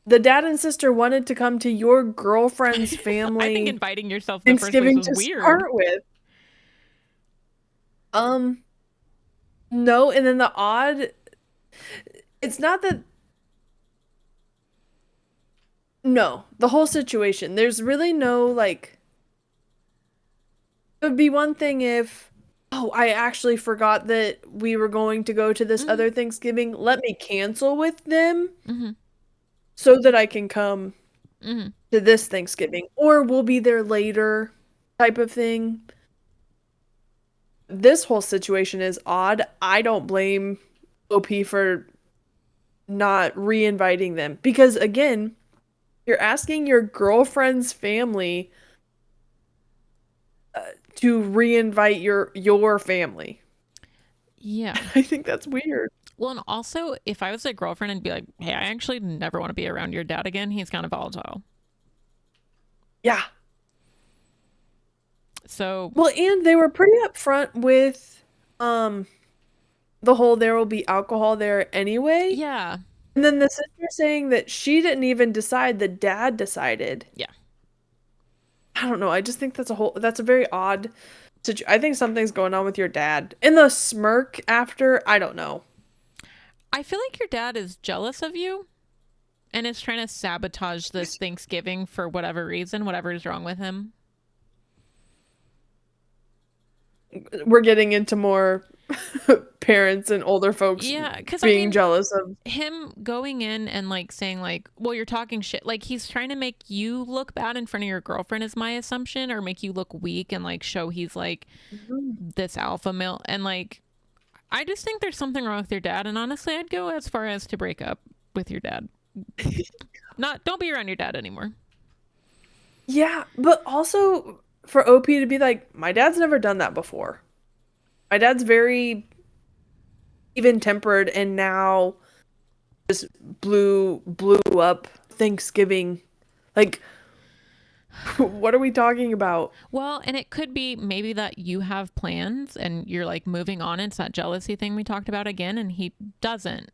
B: the dad and sister wanted to come to your girlfriend's
A: I think
B: family
A: inviting yourself in the first place
B: Thanksgiving
A: was
B: to
A: weird.
B: start with. Um, No, and then the odd, it's not that, no, the whole situation. There's really no like, it would be one thing if, oh, I actually forgot that we were going to go to this
A: Mm-hmm.
B: other Thanksgiving. Let me cancel with them
A: Mm-hmm.
B: so that I can come
A: Mm-hmm.
B: to this Thanksgiving, or we'll be there later type of thing. This whole situation is odd. I don't blame OP for not re-inviting them because again, you're asking your girlfriend's family to re-invite your family.
A: Yeah.
B: I think that's weird.
A: Well, and also, if I was a girlfriend and be like, hey, I actually never want to be around your dad again, he's kind of volatile.
B: Yeah.
A: So,
B: Well, and they were pretty upfront with um the whole there will be alcohol there anyway.
A: yeah.
B: And then the sister saying that she didn't even decide, the dad decided.
A: Yeah.
B: I don't know. I just think that's a very odd I think something's going on with your dad. And the smirk after, I don't know.
A: I feel like your dad is jealous of you and is trying to sabotage this Thanksgiving for whatever reason, whatever is wrong with him.
B: We're getting into more parents and older folks
A: Yeah, because I
B: being
A: mean,
B: jealous of.
A: him going in and like saying like, well, you're talking shit, like he's trying to make you look bad in front of your girlfriend is my assumption, or make you look weak and like show he's like this alpha male. And like, I just think there's something wrong with your dad, and honestly I'd go as far as to break up with your dad. Not don't be around your dad anymore.
B: Yeah, but also for OP to be like, my dad's never done that before. My dad's very even tempered and now just blew up Thanksgiving. Like, what are we talking about?
A: Well, and it could be maybe that you have plans and you're like moving on. It's that jealousy thing we talked about again, and he doesn't.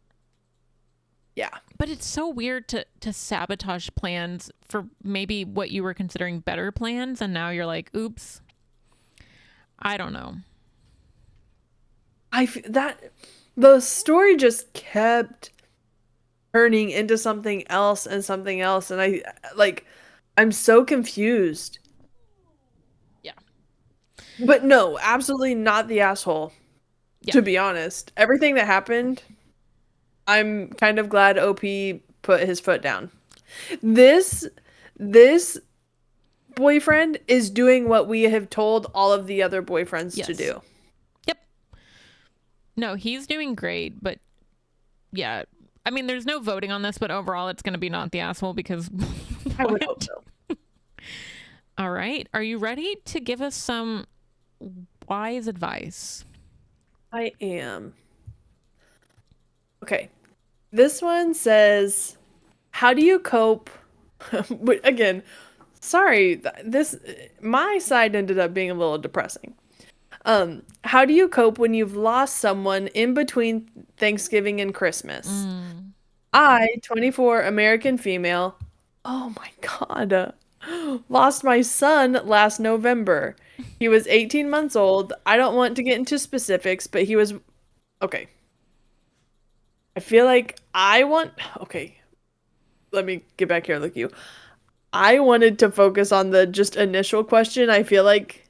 B: Yeah.
A: But it's so weird to sabotage plans for maybe what you were considering better plans, and now you're like, oops. I don't know.
B: That the story just kept turning into something else and something else, and I'm so confused.
A: Yeah.
B: But no, absolutely not the asshole,
A: Yeah.
B: to be honest. Everything that happened, I'm kind of glad OP put his foot down. This this boyfriend is doing what we have told all of the other boyfriends to
A: Yes.
B: do.
A: Yep. No, he's doing great, but yeah. I mean, there's no voting on this, but overall, it's going to be not the asshole because
B: I would hope
A: what?
B: so.
A: All right. Are you ready to give us some wise advice?
B: I am. Okay. This one says, how do you cope? Again, sorry, this my side ended up being a little depressing. How do you cope when you've lost someone in between Thanksgiving and Christmas?
A: Mm.
B: I, 24, American female, oh my God, lost my son last November. He was 18 months old. I don't want to get into specifics, but he was okay. I feel like okay, let me get back here and look at you. I wanted to focus on the just initial question. I feel like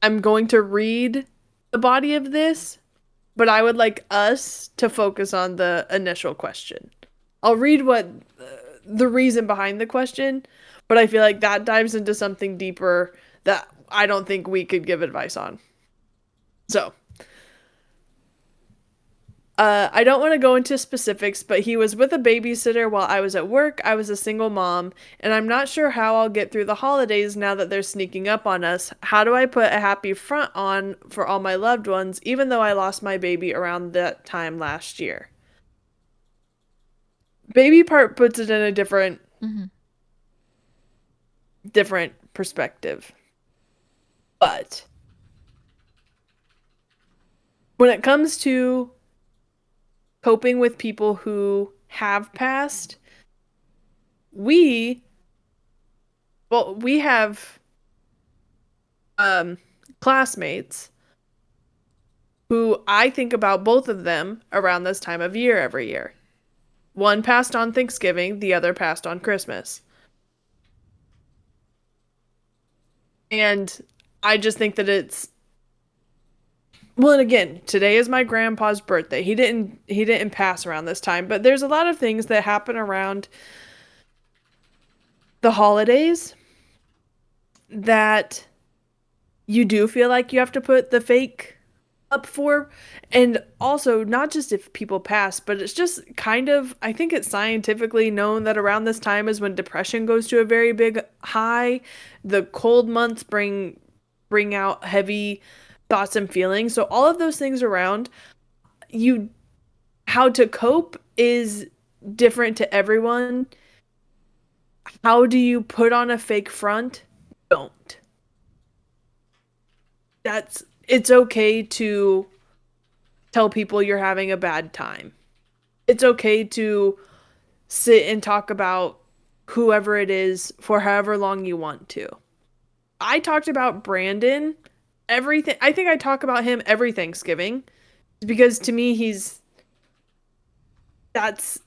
B: I'm going to read the body of this, but I would like us to focus on the initial question. I'll read what the reason behind the question, but I feel like that dives into something deeper that I don't think we could give advice on. So, I don't want to go into specifics, but he was with a babysitter while I was at work. I was a single mom, and I'm not sure how I'll get through the holidays now that they're sneaking up on us. How do I put a happy front on for all my loved ones, even though I lost my baby around that time last year? Baby part puts it in a
A: Hmm.
B: different perspective. But when it comes to coping with people who have passed, we we have um classmates who I think about both of them around this time of year every year. One passed on Thanksgiving, the other passed on Christmas. And I just think that it's well, and again, today is my grandpa's birthday. He didn't pass around this time, but there's a lot of things that happen around the holidays that you do feel like you have to put the fake up for. And also, not just if people pass, but it's just kind of, I think it's scientifically known that around this time is when depression goes to a very big high. The cold months bring out heavy thoughts and feelings. So all of those things around you, how to cope is different to everyone. How do you put on a fake front? Don't. It's okay to tell people you're having a bad time. It's okay to sit and talk about whoever it is for however long you want to. I talked about Brandon everything. I think I talk about him every Thanksgiving because to me that's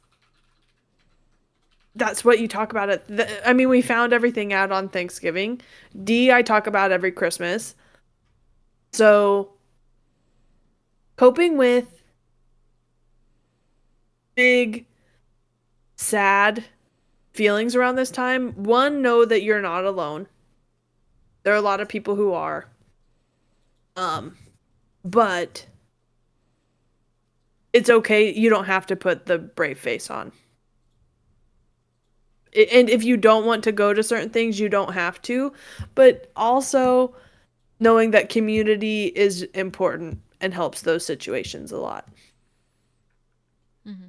B: that's what you talk about I mean, we found everything out on Thanksgiving. D I talk about every Christmas. So coping with big sad feelings around this time, one, know that you're not alone. There are a lot of people who are. But it's okay. You don't have to put the brave face on. And if you don't want to go to certain things, you don't have to. But also knowing that community is important and helps those situations a lot.
A: Mm-hmm.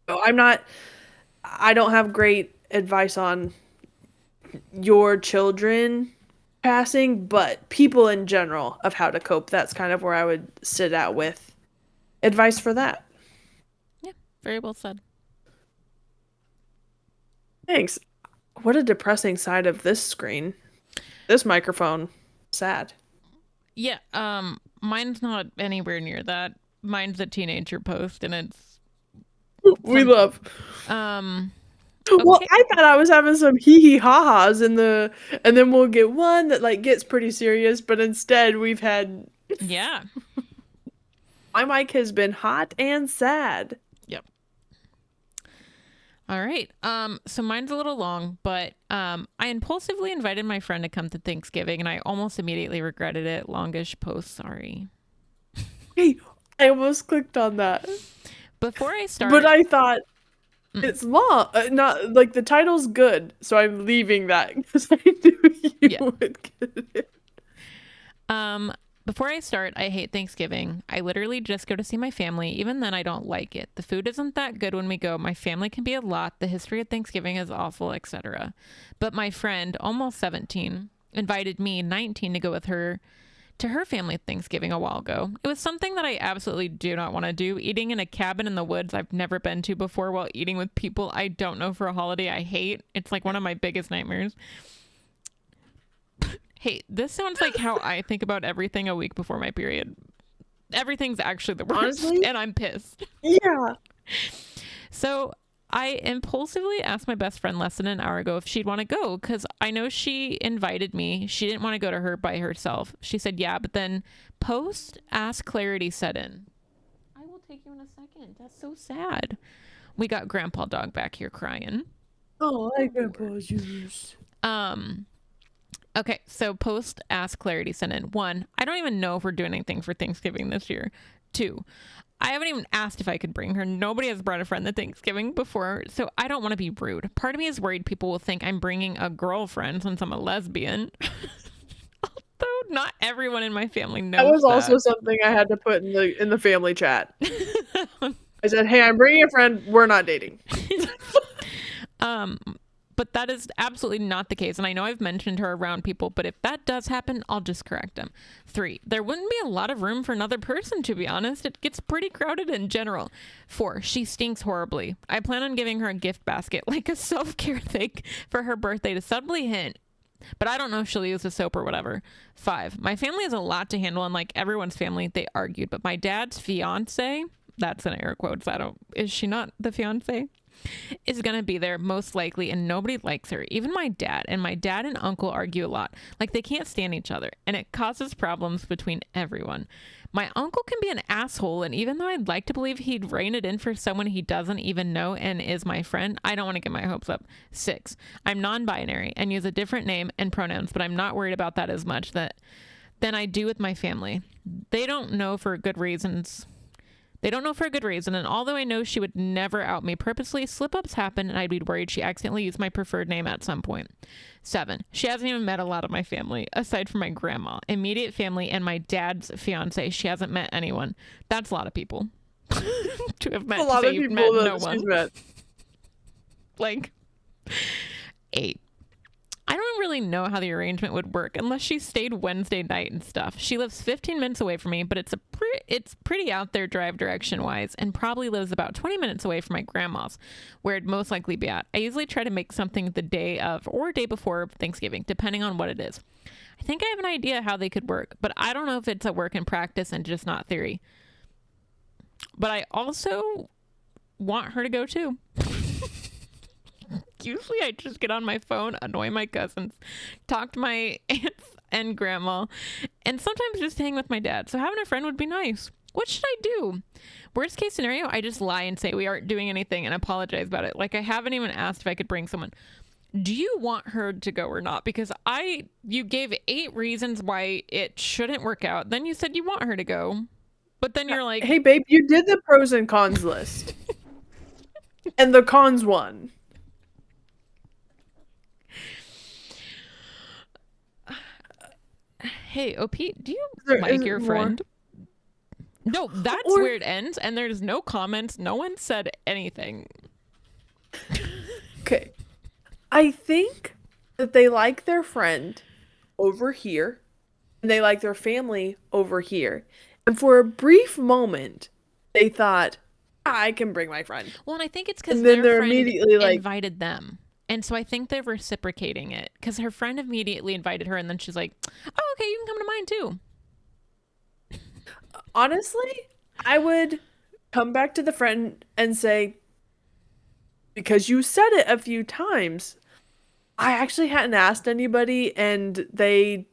B: So I don't have great advice on your children passing, but people in general of how to cope. That's kind of where I would sit at with advice for that.
A: Yeah, very well said.
B: Thanks. What a depressing side of this screen. This microphone. Sad.
A: Yeah, mine's not anywhere near that. Mine's a teenager post, and it's
B: We love.
A: Um,
B: Well,
A: okay.
B: I thought I was having some hee hee ha ha's and then we'll get one that like gets pretty serious, but instead we've had
A: Yeah.
B: my mic has been hot and sad.
A: Yep. All right. So mine's a little long, but I impulsively invited my friend to come to Thanksgiving, and I almost immediately regretted it. Longish post. Sorry.
B: Hey, I almost clicked on that.
A: Before I start,
B: But I thought it's long. Not like the title's good, so I'm leaving that because I knew you would get it.
A: Before I start, I hate Thanksgiving. I literally just go to see my family. Even then, I don't like it. The food isn't that good when we go. My family can be a lot. The history of Thanksgiving is awful, etc. But my friend, almost 17, invited me, 19, to go with her to her family at Thanksgiving a while ago. It was something that I absolutely do not want to do. Eating in a cabin in the woods I've never been to before while eating with people I don't know for a holiday I hate. It's like one of my biggest nightmares. Hey, this sounds like how I think about everything a week before my period. Everything's actually the worst, honestly? And I'm pissed.
B: Yeah.
A: So I impulsively asked my best friend less than an hour ago if she'd want to go because I know she invited me. She didn't want to go to her by herself. She said, yeah, but then post-ask clarity set in. I will take you in a second. That's so sad. We got Grandpa Dog back here crying.
B: Oh, I Grandpa's yours.
A: Okay, so post-ask clarity set in. 1, I don't even know if we're doing anything for Thanksgiving this year. 2, I haven't even asked if I could bring her. Nobody has brought a friend to Thanksgiving before, so I don't want to be rude. Part of me is worried people will think I'm bringing a girlfriend since I'm a lesbian. Although not everyone in my family knows
B: that. Was also something I had to put in the family chat. I said, "Hey, I'm bringing a friend. We're not dating."
A: But that is absolutely not the case. And I know I've mentioned her around people, but if that does happen, I'll just correct them. 3, there wouldn't be a lot of room for another person, to be honest. It gets pretty crowded in general. 4, she stinks horribly. I plan on giving her a gift basket, like a self-care thing for her birthday to subtly hint but I don't know if she'll use the soap or whatever. 5, my family has a lot to handle, and like everyone's family, they argued, but my dad's fiance, that's in air quotes, is she not the fiance, is gonna be there most likely, and nobody likes her. Even my dad and uncle argue a lot. Like, they can't stand each other, and it causes problems between everyone. My uncle can be an asshole, and even though I'd like to believe he'd rein it in for someone he doesn't even know and is my friend, I don't want to get my hopes up. 6, I'm non-binary and use a different name and pronouns, but I'm not worried about that as much than I do with my family. They don't know for good reasons, and although I know she would never out me purposely, slip-ups happen, and I'd be worried she accidentally used my preferred name at some point. 7, she hasn't even met a lot of my family, aside from my grandma, immediate family, and my dad's fiance. She hasn't met anyone. That's a lot of people to have met.
B: A lot of people
A: met
B: that
A: no
B: she's
A: one.
B: met.
A: Like, 8. I don't really know how the arrangement would work unless she stayed Wednesday night and stuff. She lives 15 minutes away from me, but it's pretty out there drive direction wise, and probably lives about 20 minutes away from my grandma's, where it'd most likely be at. I usually try to make something the day of or day before Thanksgiving, depending on what it is. I think I have an idea how they could work, but I don't know if it's a work in practice and just not theory. But I also want her to go too. Usually I just get on my phone, annoy my cousins, talk to my aunts and grandma, and sometimes just hang with my dad. So having a friend would be nice. What should I do? Worst case scenario, I just lie and say we aren't doing anything and apologize about it. Like, I haven't even asked if I could bring someone. Do you want her to go or not? Because you gave 8 reasons why it shouldn't work out. Then you said you want her to go. But then you're like,
B: hey babe, you did the pros and cons list. And the cons won.
A: hey, OP, do you
B: Is
A: like
B: it
A: your
B: more?
A: friend? No, that's
B: Or-
A: where it ends, and there's no comments. No one said anything.
B: Okay. I think that they like their friend over here, and they like their family over here. And for a brief moment, they thought, I can bring my friend.
A: Well, and I think it's because
B: And then
A: their
B: they're
A: friend
B: immediately like,
A: invited them. And so I think they're reciprocating it, because her friend immediately invited her, and then she's like, oh, okay, you can come to mine too.
B: honestly, I would come back to the friend and say, because you said it a few times, I actually hadn't asked anybody, and they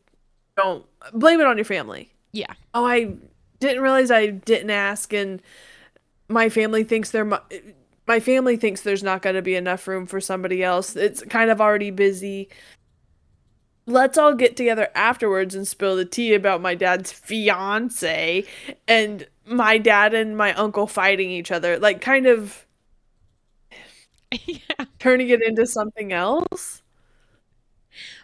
B: don't blame it on your family.
A: Yeah.
B: Oh, I didn't realize I didn't ask, and my family thinks my family thinks there's not going to be enough room for somebody else. It's kind of already busy. Let's all get together afterwards and spill the tea about my dad's fiance and my dad and my uncle fighting each other, like kind of
A: Yeah.
B: turning it into something else.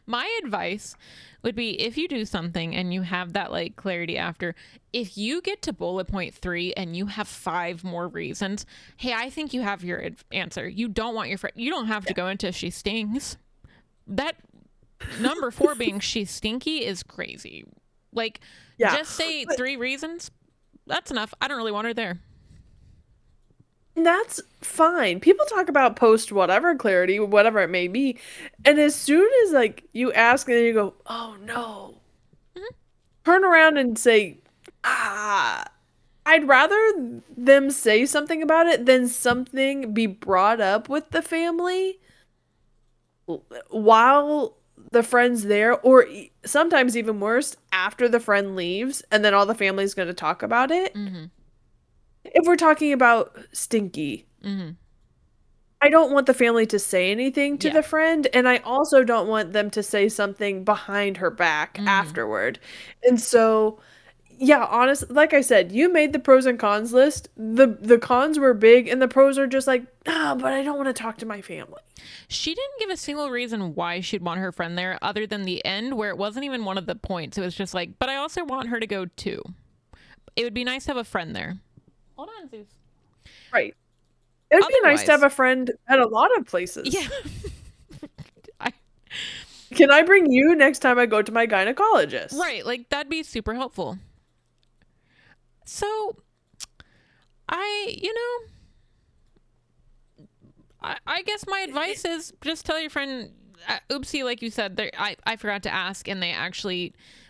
A: My advice would be, if you do something and you have that like clarity after, if you get to bullet point 3 and you have 5 more reasons, hey, I think you have your answer. You don't want your friend. You don't have to go into she stings. That number 4 being she's stinky is crazy. Like,
B: Yeah.
A: just say 3 reasons. That's enough. I don't really want her there.
B: And that's fine. People talk about post whatever clarity, whatever it may be. And as soon as like you ask and then you go, oh no.
A: Mhm.
B: Turn around and say, I'd rather them say something about it than something be brought up with the family while the friend's there, or sometimes even worse, after the friend leaves and then all the family's going to talk about it.
A: Mm-hmm.
B: If we're talking about stinky,
A: Mm-hmm.
B: I don't want the family to say anything to
A: Yeah.
B: the friend, and I also don't want them to say something behind her back
A: Mhm.
B: afterward. And so, yeah, honestly, like I said, you made the pros and cons list. The cons were big, and the pros are just like, but I don't want to talk to my family.
A: She didn't give a single reason why she'd want her friend there, other than the end where it wasn't even one of the points. It was just like, but I also want her to go too. It would be nice to have a friend there. Hold on, Zeus.
B: Right. It'd be nice to
A: Otherwise-
B: have a friend at a lot of places.
A: Yeah.
B: Can I bring you next time I go to my gynecologist?
A: Right, like that'd be super helpful. So, I guess my advice is just tell your friend oopsie, like you said, I forgot to ask, and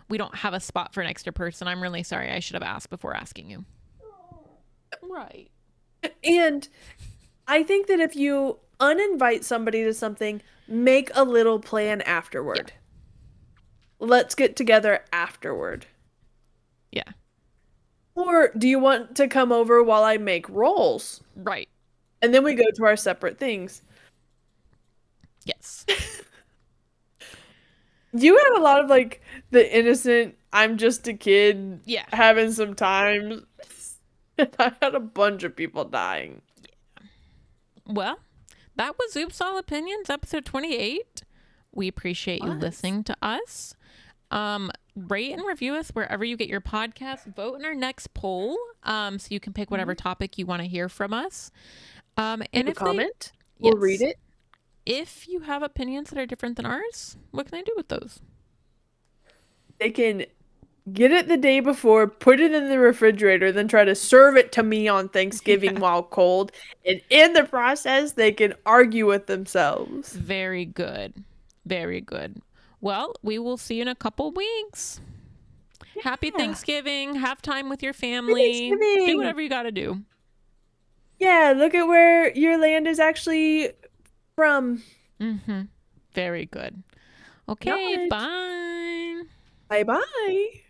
A: we don't have a spot for an extra person. I'm really sorry. I should have asked before asking you. Right.
B: And I think that if you uninvite somebody to something, make a little plan
A: Yeah.
B: afterward. Let's get together afterward.
A: Yeah.
B: Or do you want to come over while I make rolls?
A: Right.
B: And then we go to our separate things.
A: Yes.
B: You had a lot of like the innocent, I'm just a kid
A: Yeah.
B: having some time. I had a bunch of people dying.
A: Well, that was Oops All Opinions, episode 28. We appreciate you listening to us. Rate and review us wherever you get your podcast. Vote in our next poll, so you can pick whatever topic you want to hear from us. And
B: Leave a
A: if
B: comment, we'll read it.
A: If you have opinions that are different than ours, what can I do with those?
B: They can get it the day before, put it in the refrigerator, then try to serve it to me on Thanksgiving while cold. And in the process, they can argue with themselves.
A: Very good. Very good. Well, we will see you in a couple weeks. Yeah. Happy Thanksgiving. Have time with your family. Do whatever you got to do.
B: Yeah, look at where your land is actually from.
A: Very good. Okay, bye.
B: Bye-bye.